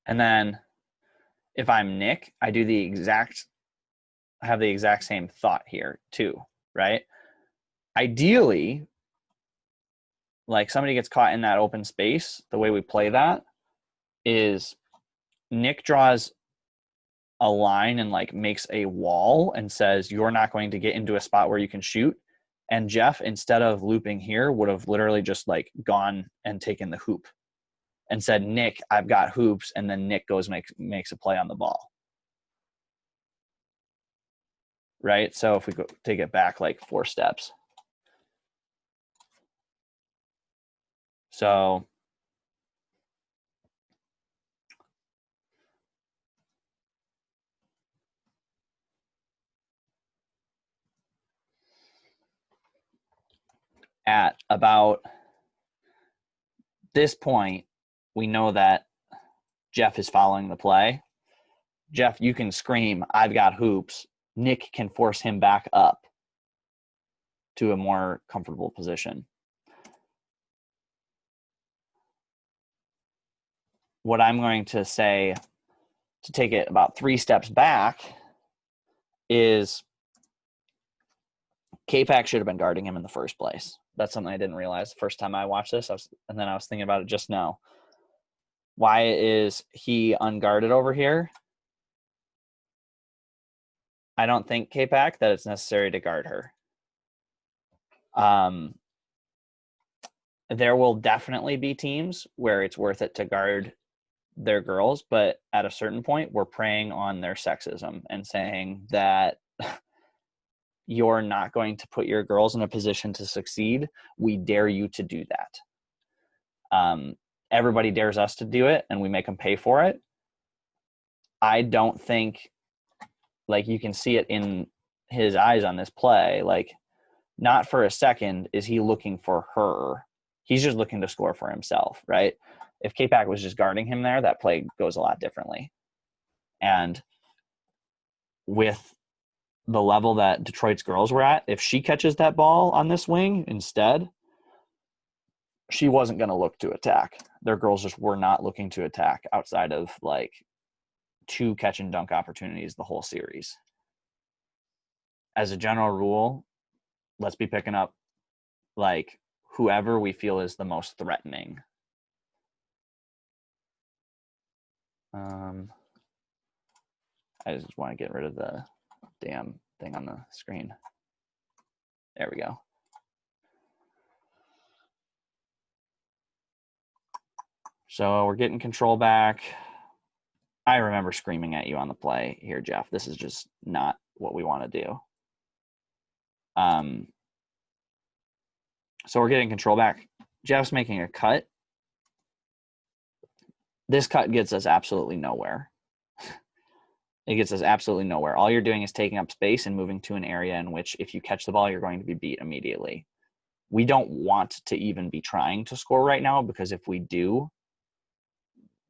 then if I'm Nick, I have the exact same thought here too, right? Ideally, like, somebody gets caught in that open space, the way we play that is Nick draws a line and, like, makes a wall and says, you're not going to get into a spot where you can shoot. And Jeff, instead of looping here, would have literally just, like, gone and taken the hoop and said, Nick, I've got hoops. And then Nick goes and makes a play on the ball. Right? So if we go take it back like 4 steps. So at about this point, we know that Jeff is following the play. Jeff, you can scream, I've got hoops. Nick can force him back up to a more comfortable position. What I'm going to say, to take it about 3 steps back, is K-Pack should have been guarding him in the first place. That's something I didn't realize the first time I watched this. And then I was thinking about it just now. Why is he unguarded over here? I don't think K-Pack that it's necessary to guard her. There will definitely be teams where it's worth it to guard their girls, but at a certain point, we're preying on their sexism and saying that you're not going to put your girls in a position to succeed. We dare you to do that. Everybody dares us to do it, and we make them pay for it. I don't think, like, you can see it in his eyes on this play, like, not for a second is he looking for her. He's just looking to score for himself, right? If K-Pack was just guarding him there, that play goes a lot differently. And with the level that Detroit's girls were at, if she catches that ball on this wing instead, she wasn't going to look to attack. Their girls just were not looking to attack outside of, like, 2 catch and dunk opportunities the whole series. As a general rule, let's be picking up, like, whoever we feel is the most threatening. I just want to get rid of the damn thing on the screen. There we go. So we're getting control back. I remember screaming at you on the play here, Jeff. This is just not what we want to do. So we're getting control back. Jeff's making a cut. This cut gets us absolutely nowhere. It gets us absolutely nowhere. All you're doing is taking up space and moving to an area in which, if you catch the ball, you're going to be beat immediately. We don't want to even be trying to score right now, because if we do,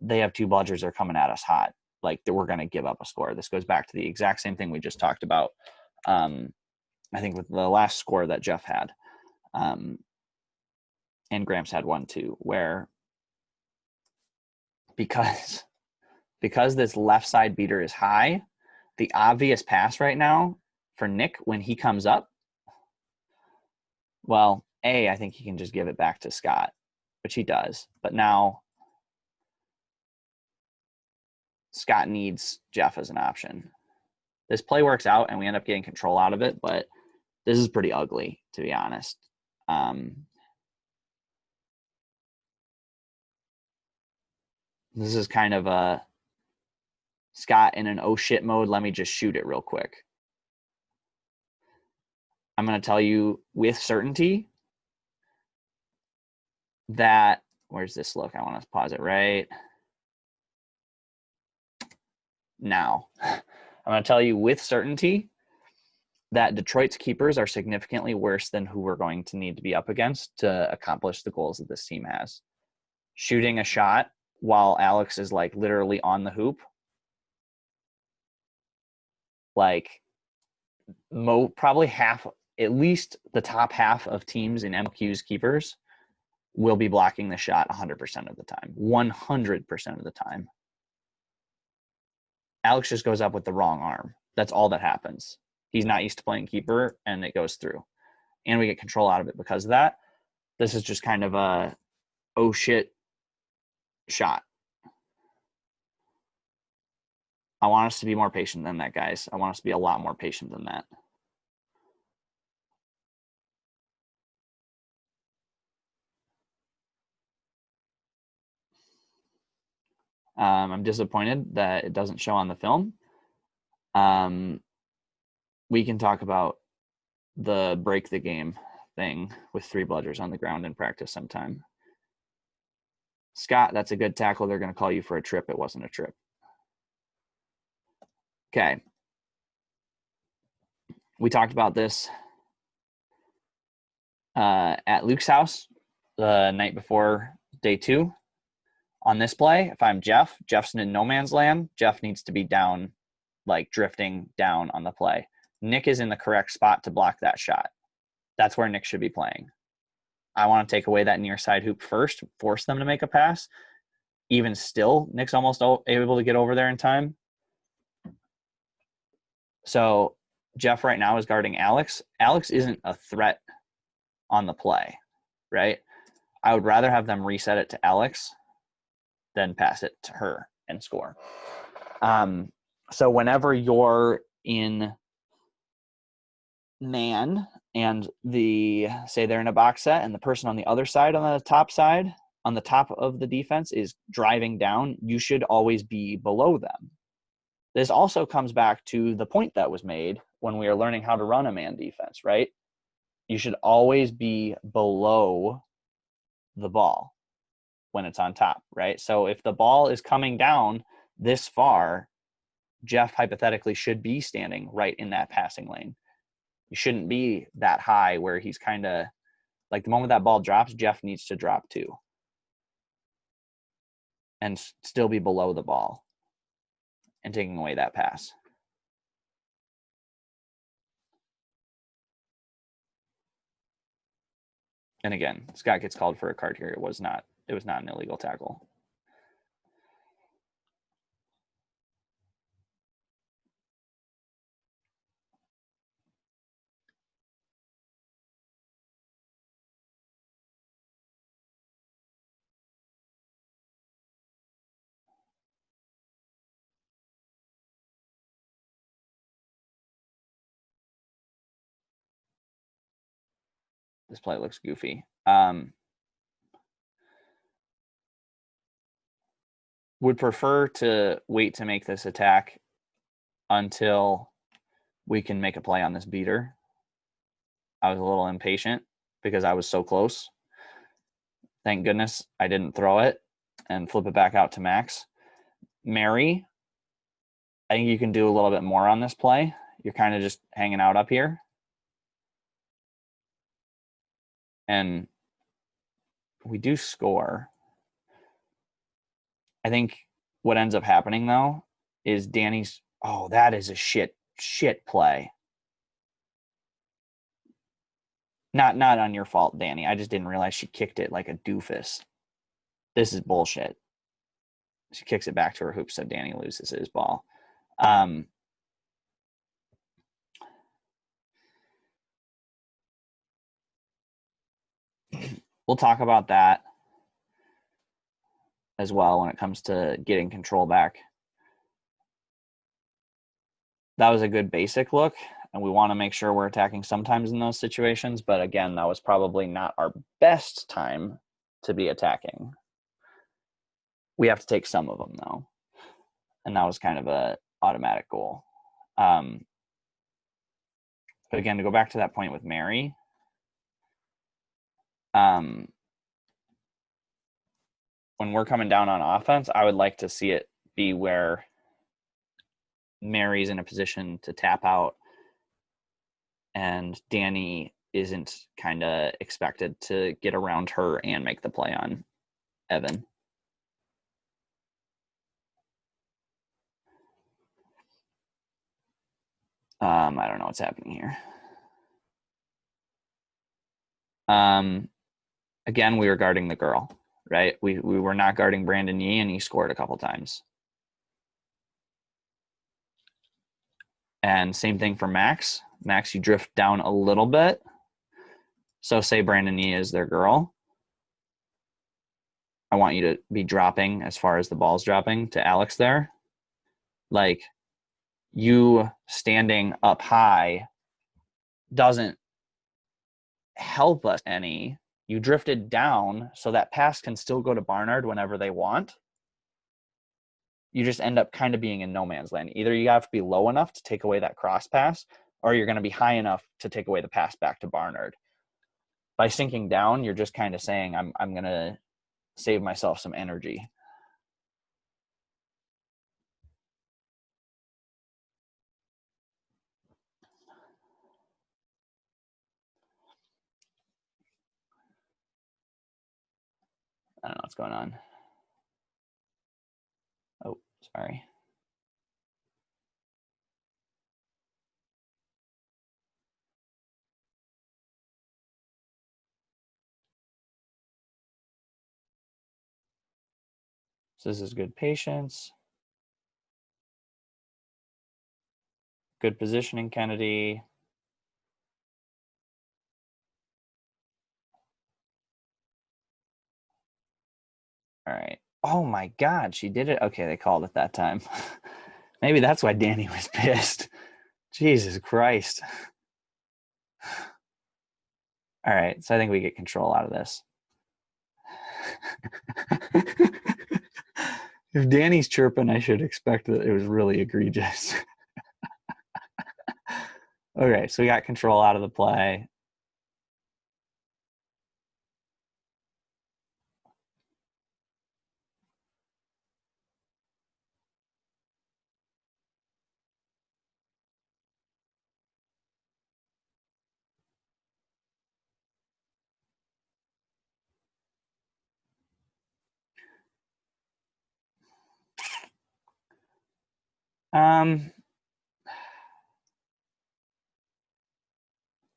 they have 2 bludgers that are coming at us hot. Like, we're going to give up a score. This goes back to the exact same thing we just talked about, I think, with the last score that Jeff had. And Gramps had one too, where because this left side beater is high, the obvious pass right now for Nick when he comes up, well, I think he can just give it back to Scott, which he does. But now Scott needs Jeff as an option. This play works out and we end up getting control out of it, but this is pretty ugly, to be honest. This is kind of a Scott in an oh shit mode. Let me just shoot it real quick. I'm going to tell you with certainty that, where's this look? I want to pause it right now. I'm going to tell you with certainty that Detroit's keepers are significantly worse than who we're going to need to be up against to accomplish the goals that this team has. Shooting a shot while Alex is like literally on the hoop, like probably half, at least the top half of teams in MQ's keepers will be blocking the shot 100% of the time, 100% of the time. Alex just goes up with the wrong arm. That's all that happens. He's not used to playing keeper, and it goes through. And we get control out of it because of that. This is just kind of a oh shit shot. I want us to be more patient than that, guys. I want us to be a lot more patient than that. I'm disappointed that it doesn't show on the film. We can talk about the break the game thing with 3 bludgers on the ground in practice sometime. Scott, that's a good tackle. They're going to call you for a trip. It wasn't a trip. Okay. We talked about this at Luke's house the night before day 2. On this play, if I'm Jeff, Jeff's in no man's land. Jeff needs to be down, like drifting down on the play. Nick is in the correct spot to block that shot. That's where Nick should be playing. I want to take away that near side hoop first, force them to make a pass. Even still, Nick's almost able to get over there in time. So Jeff right now is guarding Alex. Alex isn't a threat on the play, right? I would rather have them reset it to Alex than pass it to her and score. So whenever you're in man and say they're in a box set and the person on the other side, on the top side, on the top of the defense is driving down, you should always be below them. This also comes back to the point that was made when we are learning how to run a man defense, right? You should always be below the ball when it's on top, right? So if the ball is coming down this far, Jeff hypothetically should be standing right in that passing lane. You shouldn't be that high where he's kind of like the moment that ball drops, Jeff needs to drop too and still be below the ball and taking away that pass. And again, Scott gets called for a card here. It was not an illegal tackle. This play looks goofy. Would prefer to wait to make this attack until we can make a play on this beater. I was a little impatient because I was so close. Thank goodness I didn't throw it and flip it back out to Max. Mary, I think you can do a little bit more on this play. You're kind of just hanging out up here. And we do score. I think what ends up happening, though, is Danny's, that is a shit play. Not on your fault, Danny. I just didn't realize she kicked it like a doofus. This is bullshit. She kicks it back to her hoop, so Danny loses his ball. We'll talk about that as well when it comes to getting control back. That was a good basic look, and we want to make sure we're attacking sometimes in those situations. But again, that was probably not our best time to be attacking. We have to take some of them, though. And that was kind of a automatic goal. But again, to go back to that point with Mary, when we're coming down on offense, I would like to see it be where Mary's in a position to tap out and Danny isn't kind of expected to get around her and make the play on Evan. I don't know what's happening here. Again, we were guarding the girl, right? We were not guarding Brandon Yee, and he scored a couple times. And same thing for Max. Max, you drift down a little bit. So say Brandon Yee is their girl. I want you to be dropping as far as the ball's dropping to Alex there. Like, you standing up high doesn't help us any. You drifted down so that pass can still go to Barnard whenever they want. You just end up kind of being in no man's land. Either you have to be low enough to take away that cross pass, or you're going to be high enough to take away the pass back to Barnard. By sinking down, you're just kind of saying, I'm going to save myself some energy. I don't know what's going on. Oh, sorry. So this is good patience. Good positioning, Kennedy. All right. Oh my God, she did it. Okay, they called it that time. Maybe that's why Danny was pissed. Jesus Christ. All right, so I think we get control out of this. If Danny's chirping, I should expect that it was really egregious. Okay, so we got control out of the play.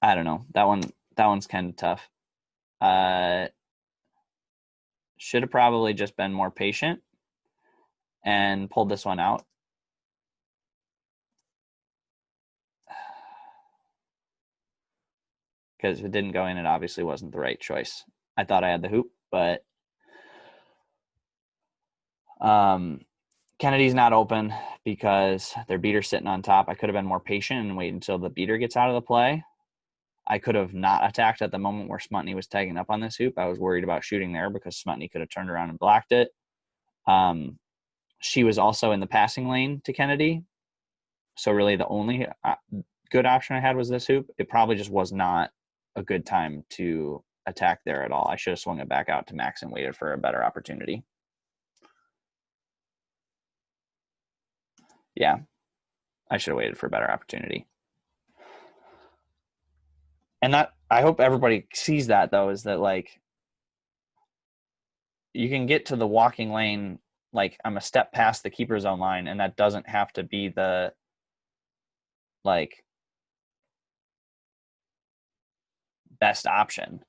I don't know. That one's kind of tough. Should have probably just been more patient and pulled this one out. Because if it didn't go in, it obviously wasn't the right choice. I thought I had the hoop, but Kennedy's not open because their beater's sitting on top. I could have been more patient and wait until the beater gets out of the play. I could have not attacked at the moment where Smutney was tagging up on this hoop. I was worried about shooting there because Smutney could have turned around and blocked it. She was also in the passing lane to Kennedy. So really the only good option I had was this hoop. It probably just was not a good time to attack there at all. I should have swung it back out to Max and waited for a better opportunity. Yeah, I should have waited for a better opportunity. And that, I hope everybody sees that, though, is that, like, you can get to the walking lane, like, I'm a step past the keeper zone line, and that doesn't have to be the, like, best option.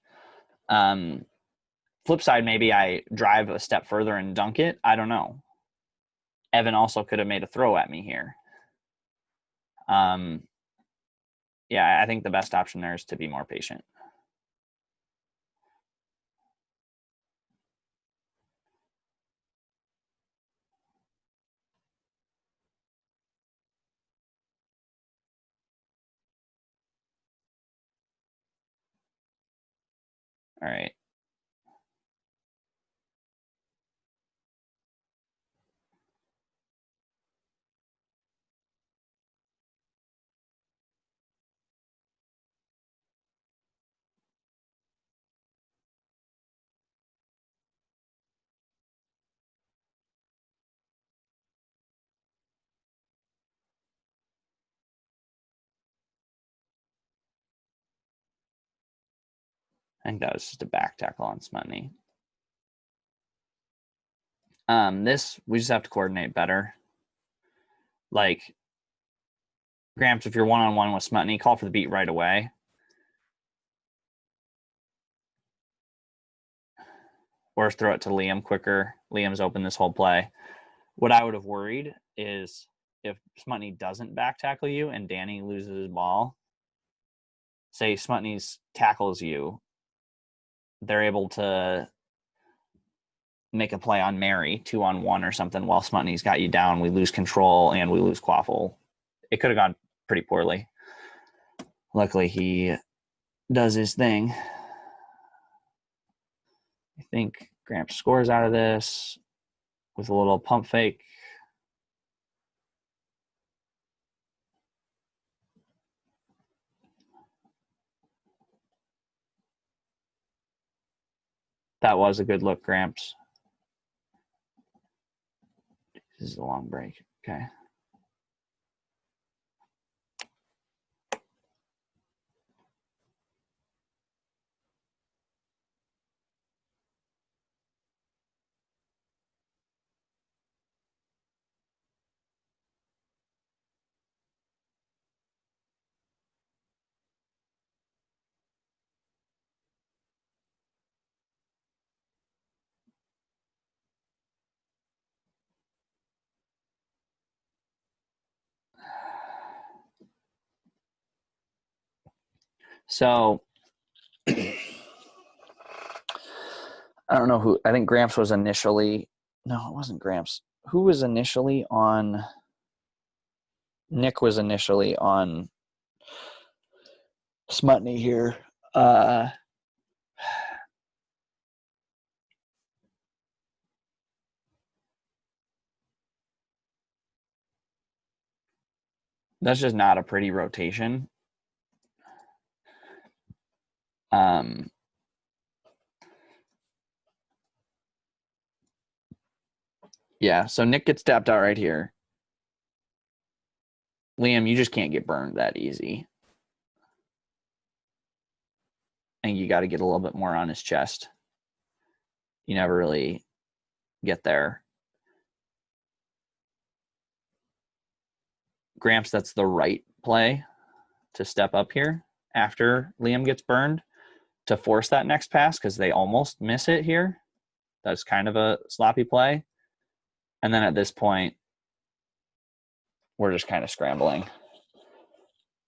Flip side, maybe I drive a step further and dunk it. I don't know. Evan also could have made a throw at me here. Yeah, I think the best option there is to be more patient. All right. I think that was just a back tackle on Smutny. This, we just have to coordinate better. Like, Gramps, if you're one-on-one with Smutny, call for the beat right away. Or throw it to Liam quicker. Liam's open this whole play. What I would have worried is if Smutny doesn't back tackle you and Danny loses his ball, say Smutny's tackles you, they're able to make a play on Mary 2-on-1 or something while Smutny's got you down. We lose control and we lose Quaffle. It could have gone pretty poorly. Luckily, he does his thing. I think Gramps scores out of this with a little pump fake. That was a good look, Gramps. This is a long break. Okay. So I don't know who. I think Gramps was initially. No, it wasn't Gramps. Who was initially on? Nick was initially on Smutny here. That's just not a pretty rotation. Yeah, so Nick gets tapped out right here. Liam, you just can't get burned that easy. And you got to get a little bit more on his chest. You never really get there. Gramps, that's the right play to step up here after Liam gets burned to force that next pass because they almost miss it here. That's kind of a sloppy play. And then at this point, we're just kind of scrambling.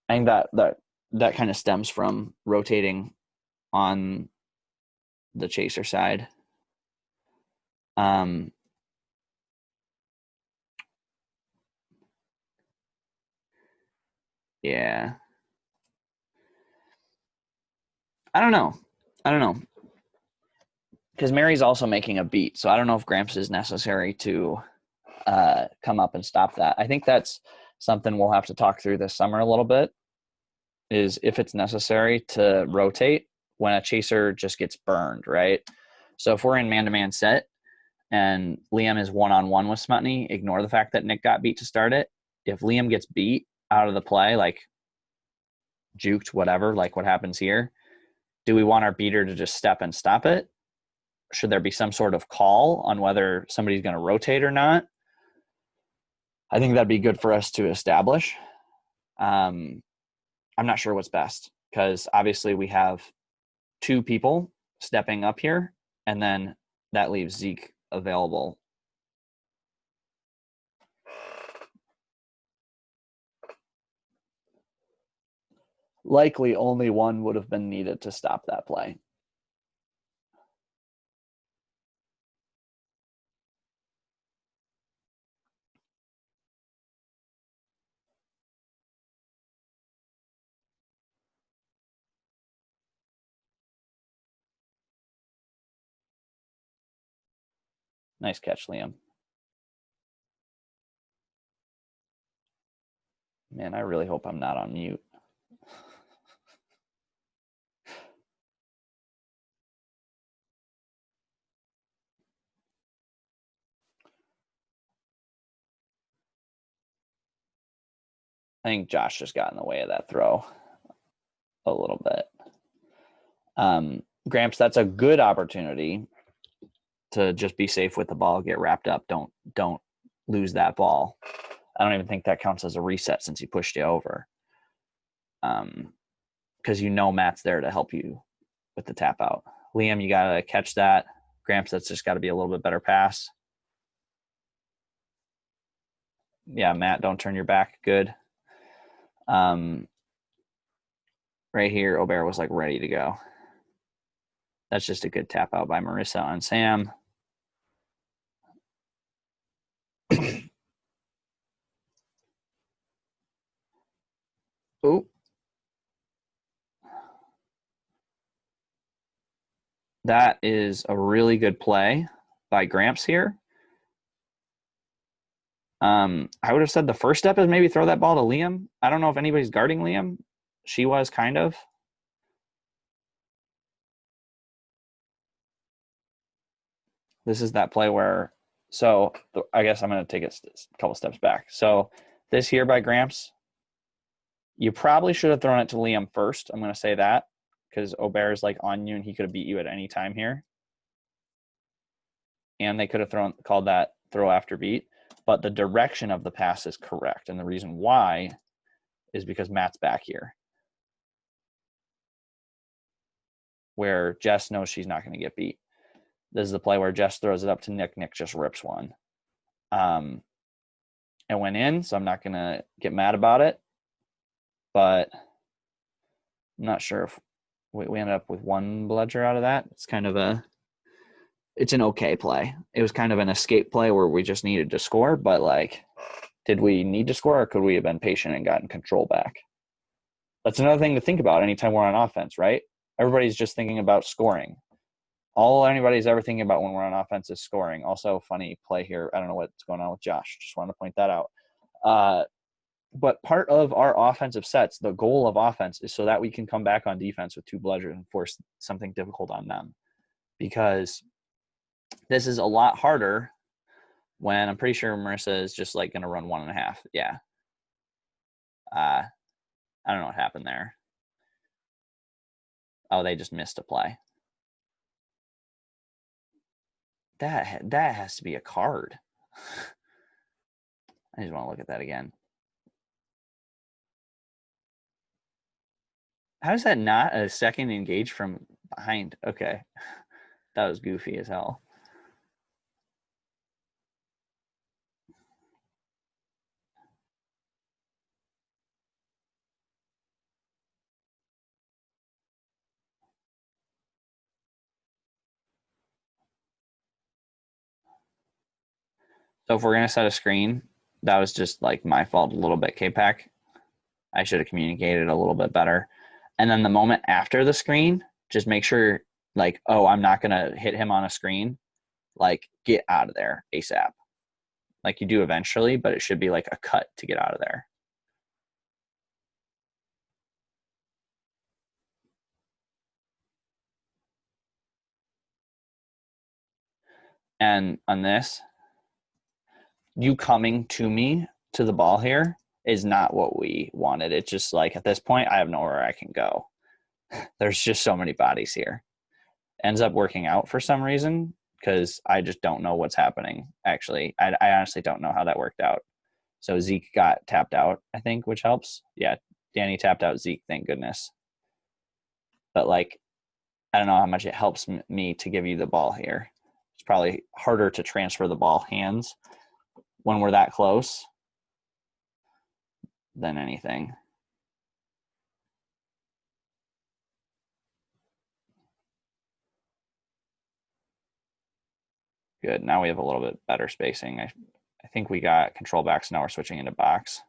I think that kind of stems from rotating on the chaser side. Yeah. I don't know. Because Mary's also making a beat, so I don't know if Gramps is necessary to come up and stop that. I think that's something we'll have to talk through this summer a little bit, is if it's necessary to rotate when a chaser just gets burned, right? So if we're in man-to-man set and Liam is one-on-one with Smutny, ignore the fact that Nick got beat to start it. If Liam gets beat out of the play, like juked, whatever, like what happens here, do we want our beater to just step and stop it? Should there be some sort of call on whether somebody's going to rotate or not? I think that'd be good for us to establish. I'm not sure what's best because obviously we have 2 people stepping up here, and then that leaves Zeke available. Likely only one would have been needed to stop that play. Nice catch, Liam. Man, I really hope I'm not on mute. I think Josh just got in the way of that throw a little bit. Gramps, that's a good opportunity to just be safe with the ball, get wrapped up. Don't lose that ball. I don't even think that counts as a reset since he pushed you over. Because you know Matt's there to help you with the tap out. Liam, you got to catch that. Gramps, that's just got to be a little bit better pass. Yeah, Matt, don't turn your back. Good. Right here, Aubert was like ready to go. That's just a good tap out by Marissa on Sam. Ooh. That is a really good play by Gramps here. I would have said the first step is maybe throw that ball to Liam. I don't know if anybody's guarding Liam. She was kind of. This is that play where, so I guess I'm going to take it a couple steps back. So this here by Gramps, you probably should have thrown it to Liam first. I'm going to say that because Aubert is like on you and he could have beat you at any time here. And they could have called that throw after beat. But the direction of the pass is correct. And the reason why is because Matt's back here, where Jess knows she's not going to get beat. This is the play where Jess throws it up to Nick. Nick just rips one. It went in, so I'm not going to get mad about it. But I'm not sure if we ended up with one bludger out of that. It's an okay play. It was kind of an escape play where we just needed to score, but like, did we need to score or could we have been patient and gotten control back? That's another thing to think about anytime we're on offense, right? Everybody's just thinking about scoring. All anybody's ever thinking about when we're on offense is scoring. Also, funny play here. I don't know what's going on with Josh. Just wanted to point that out. But part of our offensive sets, the goal of offense is so that we can come back on defense with 2 bludgers and force something difficult on them. Because this is a lot harder when I'm pretty sure Marissa is just like going to run 1.5. Yeah. I don't know what happened there. Oh, they just missed a play. That has to be a card. I just want to look at that again. How is that not a second engage from behind? Okay. That was goofy as hell. So if we're going to set a screen, that was just like my fault a little bit, K-Pack. I should have communicated a little bit better. And then the moment after the screen, just make sure like, oh, I'm not going to hit him on a screen. Like, get out of there ASAP. Like you do eventually, but it should be like a cut to get out of there. And on this, you coming to me to the ball here is not what we wanted. It's just like at this point, I have nowhere I can go. There's just so many bodies here. Ends up working out for some reason because I just don't know what's happening. Actually, I honestly don't know how that worked out. So Zeke got tapped out, I think, which helps. Yeah, Danny tapped out Zeke, thank goodness. But like, I don't know how much it helps me to give you the ball here. It's probably harder to transfer the ball hands when we're that close than anything. Good. Now we have a little bit better spacing. I think we got control backs. Now we're switching into box.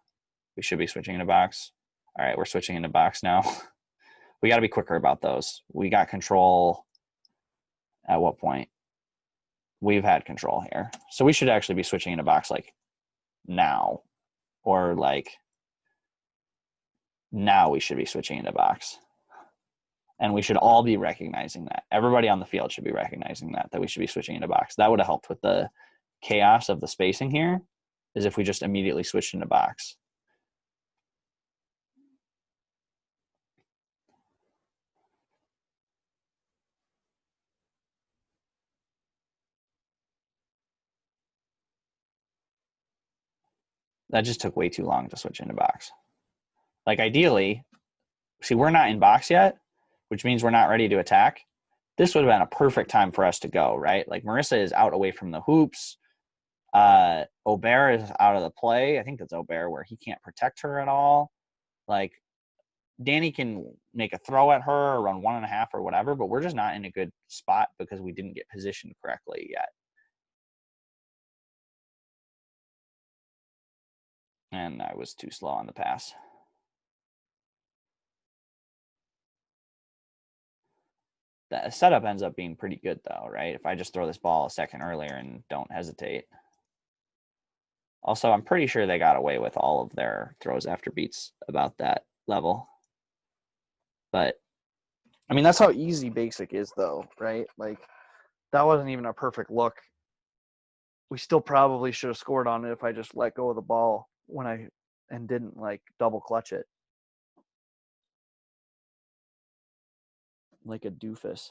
We should be switching into box. All right, we're switching into box now. We got to be quicker about those. We got control at what point? We've had control here. So we should actually be switching into box like now, or like now we should be switching into box. And we should all be recognizing that. Everybody on the field should be recognizing that we should be switching into box. That would have helped with the chaos of the spacing here, is if we just immediately switched into box. That just took way too long to switch into box. Like ideally, see, we're not in box yet, which means we're not ready to attack. This would have been a perfect time for us to go, right? Like Marissa is out away from the hoops. Aubert is out of the play. I think that's Aubert where he can't protect her at all. Like Danny can make a throw at her or run 1.5 or whatever, but we're just not in a good spot because we didn't get positioned correctly yet. And I was too slow on the pass. The setup ends up being pretty good though, right? If I just throw this ball a second earlier and don't hesitate. Also, I'm pretty sure they got away with all of their throws after beats about that level. But, I mean, that's how easy basic is though, right? Like, that wasn't even a perfect look. We still probably should have scored on it if I just let go of the ball and didn't, like, double clutch it. Like a doofus.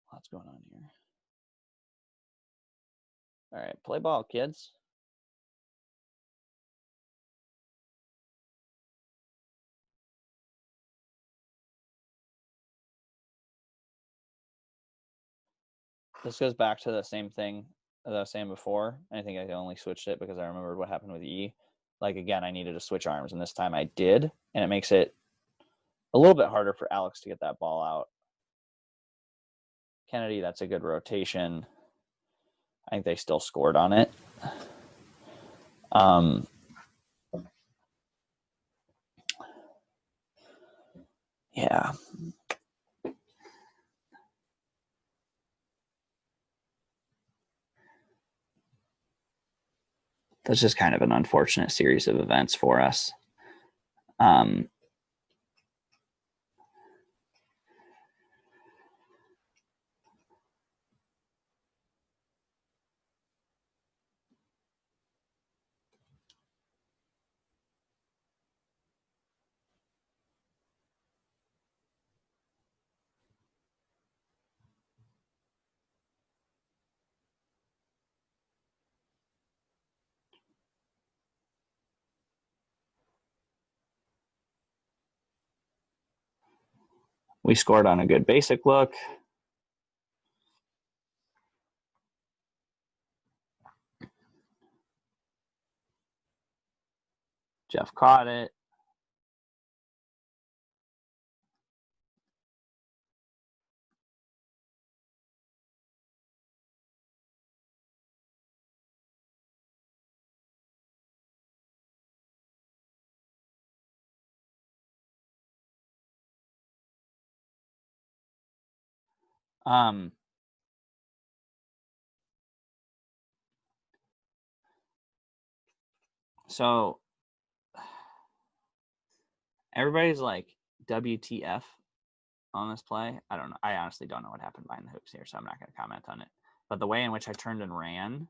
What's going on here? All right, play ball, kids. This goes back to the same thing as I was saying before. I think I only switched it because I remembered what happened with E. Like, again, I needed to switch arms, and this time I did, and it makes it a little bit harder for Alex to get that ball out. Kennedy, that's a good rotation. I think they still scored on it. Yeah. That's just kind of an unfortunate series of events for us. We scored on a good basic look. Jeff caught it. So everybody's like, WTF on this play. I don't know. I honestly don't know what happened behind the hoops here, so I'm not going to comment on it. But the way in which I turned and ran,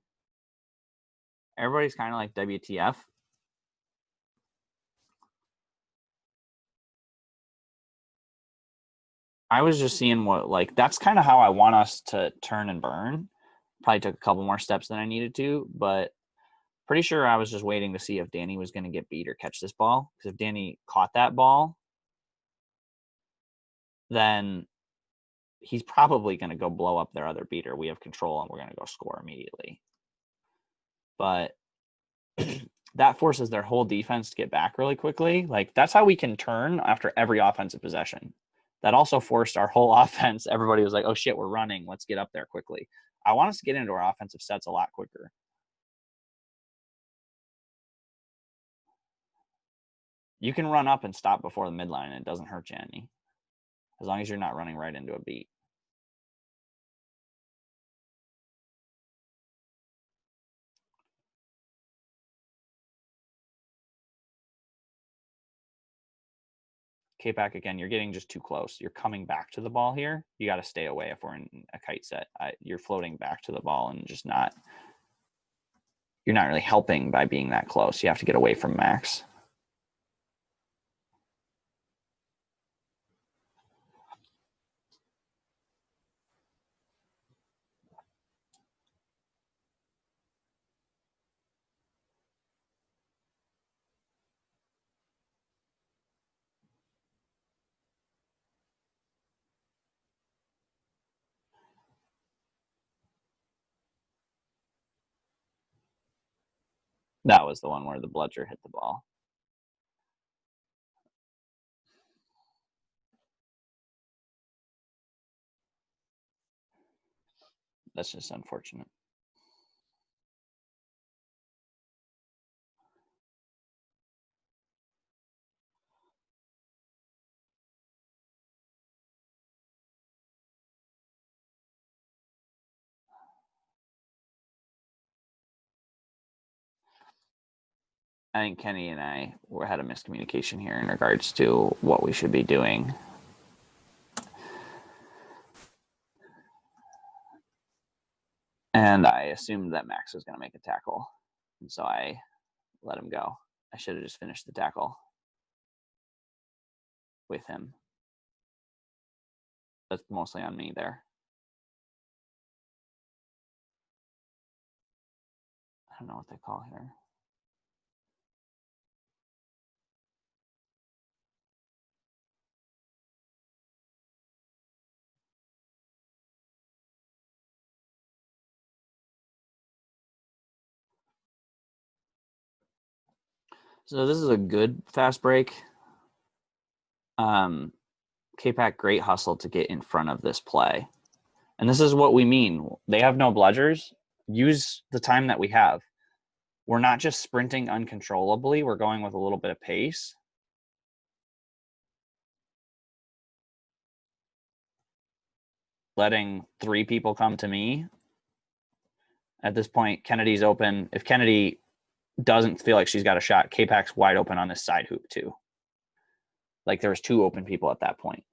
everybody's kind of like, WTF. I was just seeing what, like, that's kind of how I want us to turn and burn. Probably took a couple more steps than I needed to, but pretty sure I was just waiting to see if Danny was going to get beat or catch this ball. Because if Danny caught that ball, then he's probably going to go blow up their other beater. We have control and we're going to go score immediately. But that forces their whole defense to get back really quickly. Like, that's how we can turn after every offensive possession. That also forced our whole offense. Everybody was like, oh shit, we're running. Let's get up there quickly. I want us to get into our offensive sets a lot quicker. You can run up and stop before the midline and it doesn't hurt you any. As long as you're not running right into a beat. K-Pack, again, you're getting just too close. You're coming back to the ball here. You got to stay away if we're in a kite set. You're floating back to the ball and just not, you're not really helping by being that close. You have to get away from Max. That was the one where the bludger hit the ball. That's just unfortunate. I think Kenny and I had a miscommunication here in regards to what we should be doing. And I assumed that Max was going to make a tackle. And so I let him go. I should have just finished the tackle with him. That's mostly on me there. I don't know what they call here. So this is a good fast break. K-Pack, great hustle to get in front of this play. And this is what we mean. They have no bludgers. Use the time that we have. We're not just sprinting uncontrollably. We're going with a little bit of pace. Letting 3 people come to me. At this point, Kennedy's open. If Kennedy doesn't feel like she's got a shot, K-Pack's wide open on this side hoop too. Like there was 2 open people at that point.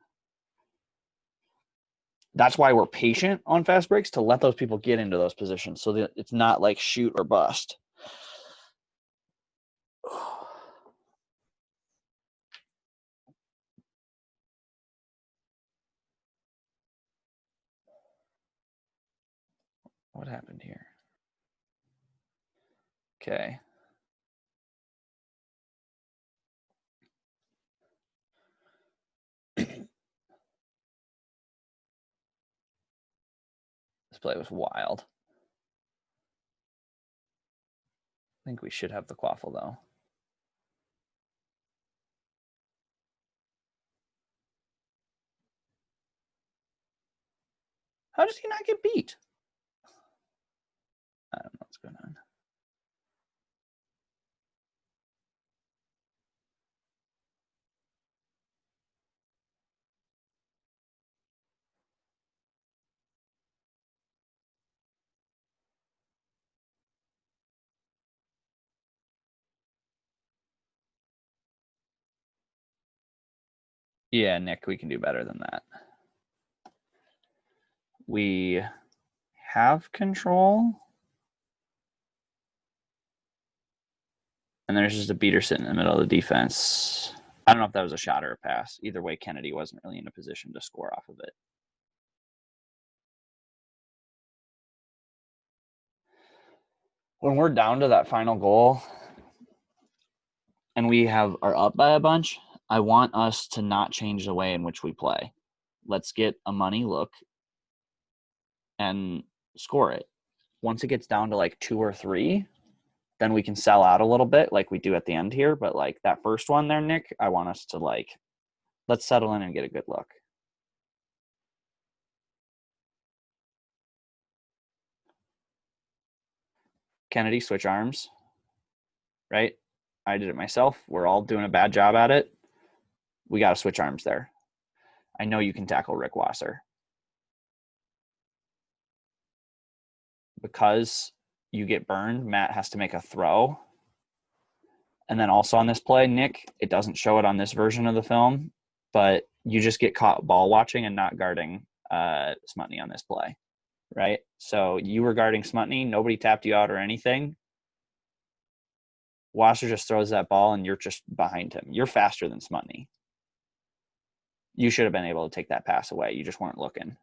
That's why we're patient on fast breaks, to let those people get into those positions so that it's not like shoot or bust. What happened here? Okay. This play was wild. I think we should have the quaffle though. How does he not get beat? I don't know what's going on. Yeah, Nick, we can do better than that. We have control. And there's just a beater sitting in the middle of the defense. I don't know if that was a shot or a pass. Either way, Kennedy wasn't really in a position to score off of it. When we're down to that final goal and we are up by a bunch, I want us to not change the way in which we play. Let's get a money look and score it. Once it gets down to like 2 or 3, then we can sell out a little bit like we do at the end here. But like that first one there, Nick, I want us to like, let's settle in and get a good look. Kennedy, switch arms, right? I did it myself. We're all doing a bad job at it. We got to switch arms there. I know you can tackle Rick Wasser. Because you get burned, Matt has to make a throw. And then also on this play, Nick, it doesn't show it on this version of the film, but you just get caught ball watching and not guarding Smutny on this play, right? So you were guarding Smutny, nobody tapped you out or anything. Wasser just throws that ball and you're just behind him. You're faster than Smutny. You should have been able to take that pass away. You just weren't looking.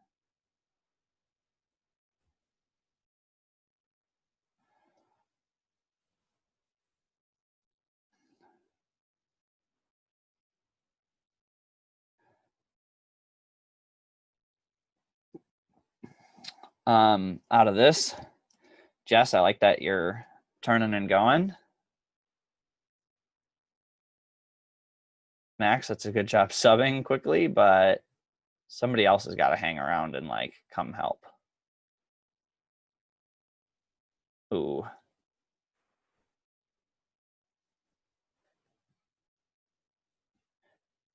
Out of this, Jess, I like that you're turning and going. Max, that's a good job subbing quickly, but somebody else has got to hang around and like come help. Ooh.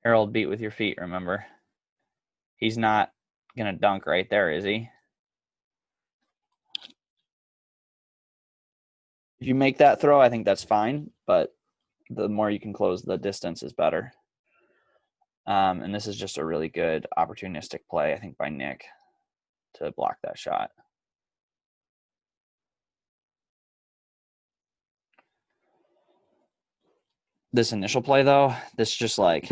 Harold, beat with your feet, remember. He's not going to dunk right there, is he? If you make that throw, I think that's fine, but the more you can close the distance is better. And this is just a really good opportunistic play, I think, by Nick to block that shot. This initial play, though, this just like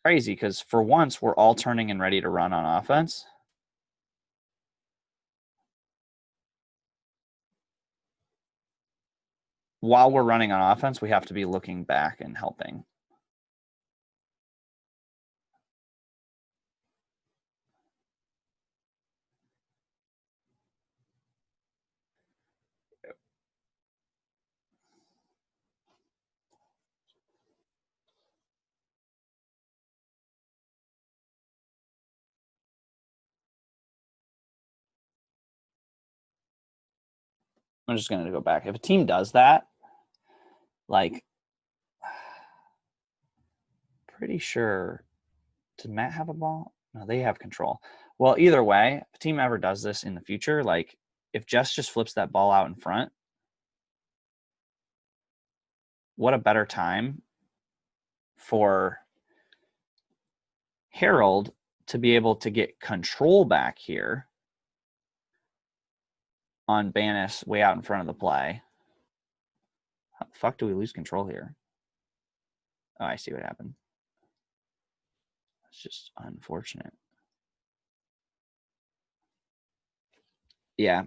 crazy because for once we're all turning and ready to run on offense. While we're running on offense, we have to be looking back and helping. I'm just going to go back. If a team does that, like, pretty sure, does Matt have a ball? No, they have control. Well, either way, if a team ever does this in the future, like, if Jess just flips that ball out in front, what a better time for Harold to be able to get control back here on Banis way out in front of the play. How the fuck do we lose control here? Oh, I see what happened. It's just unfortunate. Yeah.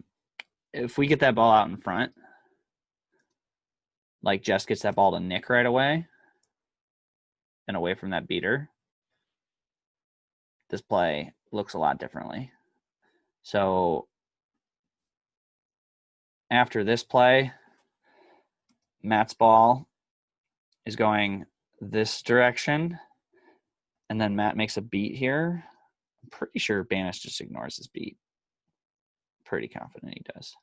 If we get that ball out in front, like Jess gets that ball to Nick right away and away from that beater, this play looks a lot differently. So after this play, Matt's ball is going this direction, and then Matt makes a beat here. I'm pretty sure Banis just ignores his beat. Pretty confident he does.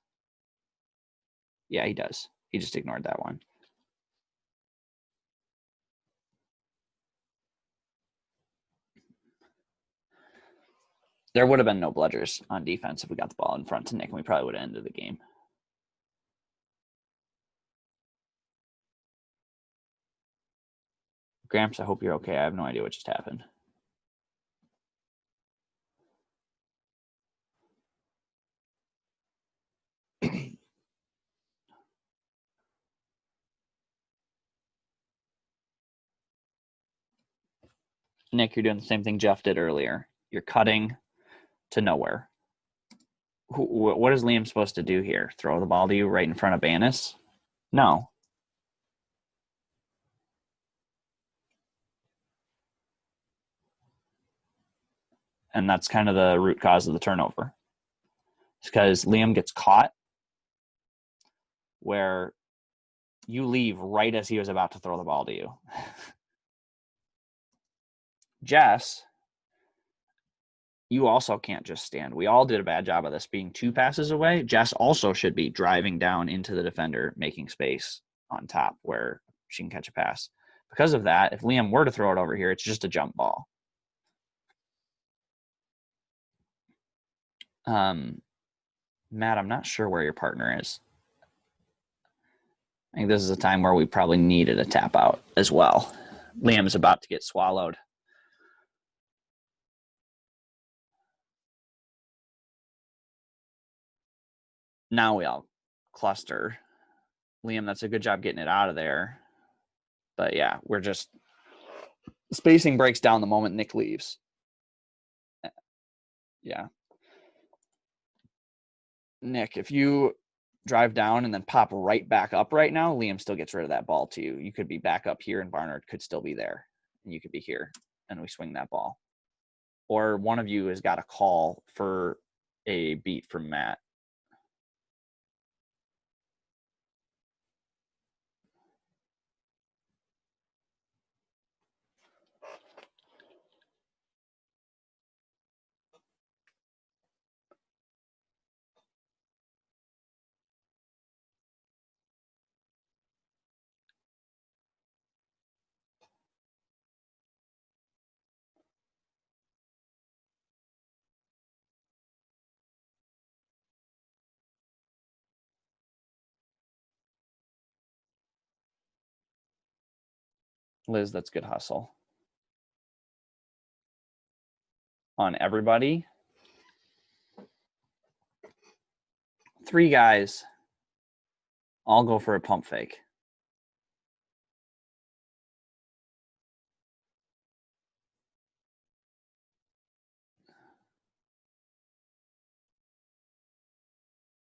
Yeah, he does. He just ignored that one. There would have been no bludgers on defense if we got the ball in front to Nick, and we probably would have ended the game. Gramps, I hope you're okay. I have no idea what just happened. Nick, you're doing the same thing Jeff did earlier. You're cutting to nowhere. What is Liam supposed to do here? Throw the ball to you right in front of Banis? No. And that's kind of the root cause of the turnover. It's because Liam gets caught where you leave right as he was about to throw the ball to you. Jess, you also can't just stand. We all did a bad job of this being 2 passes away. Jess also should be driving down into the defender, making space on top where she can catch a pass. Because of that, if Liam were to throw it over here, it's just a jump ball. Matt, I'm not sure where your partner is. I think this is a time where we probably needed a tap out as well. Liam's about to get swallowed. Now we all cluster. Liam, that's a good job getting it out of there. But yeah, we're just spacing breaks down the moment Nick leaves. Yeah. Nick, if you drive down and then pop right back up right now, Liam still gets rid of that ball to you. You could be back up here and Barnard could still be there. And you could be here and we swing that ball. Or one of you has got a call for a beat from Matt. Liz, that's good hustle. On everybody. 3 guys all go for a pump fake.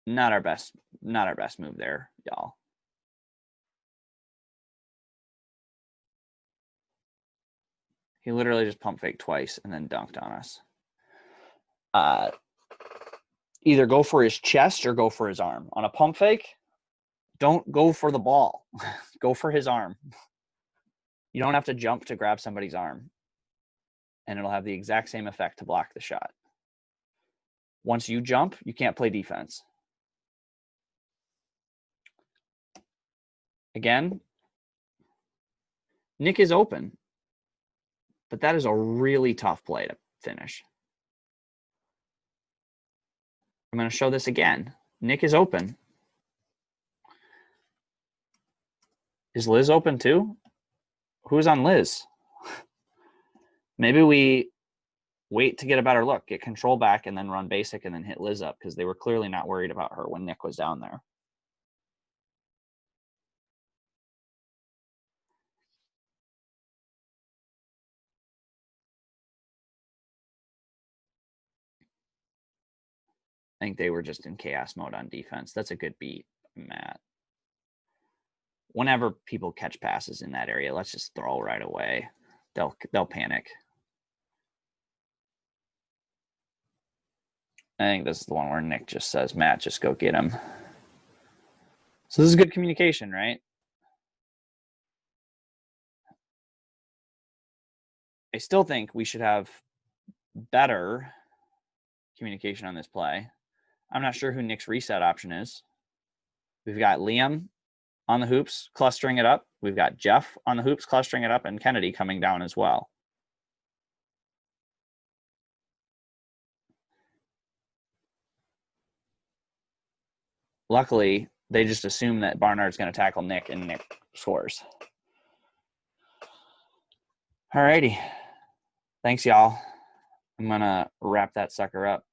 Not our best move there, y'all. He literally just pump faked twice and then dunked on us. Either go for his chest or go for his arm. On a pump fake, don't go for the ball. Go for his arm. You don't have to jump to grab somebody's arm. And it'll have the exact same effect to block the shot. Once you jump, you can't play defense. Again, Nick is open. But that is a really tough play to finish. I'm going to show this again. Nick is open. Is Liz open too? Who's on Liz? Maybe we wait to get a better look, get control back, and then run basic and then hit Liz up because they were clearly not worried about her when Nick was down there. I think they were just in chaos mode on defense. That's a good beat, Matt. Whenever people catch passes in that area, let's just throw right away. They'll panic. I think this is the one where Nick just says, Matt, just go get him. So this is good communication, right? I still think we should have better communication on this play. I'm not sure who Nick's reset option is. We've got Liam on the hoops clustering it up. We've got Jeff on the hoops clustering it up and Kennedy coming down as well. Luckily, they just assume that Barnard's going to tackle Nick and Nick scores. All righty. Thanks, y'all. I'm going to wrap that sucker up.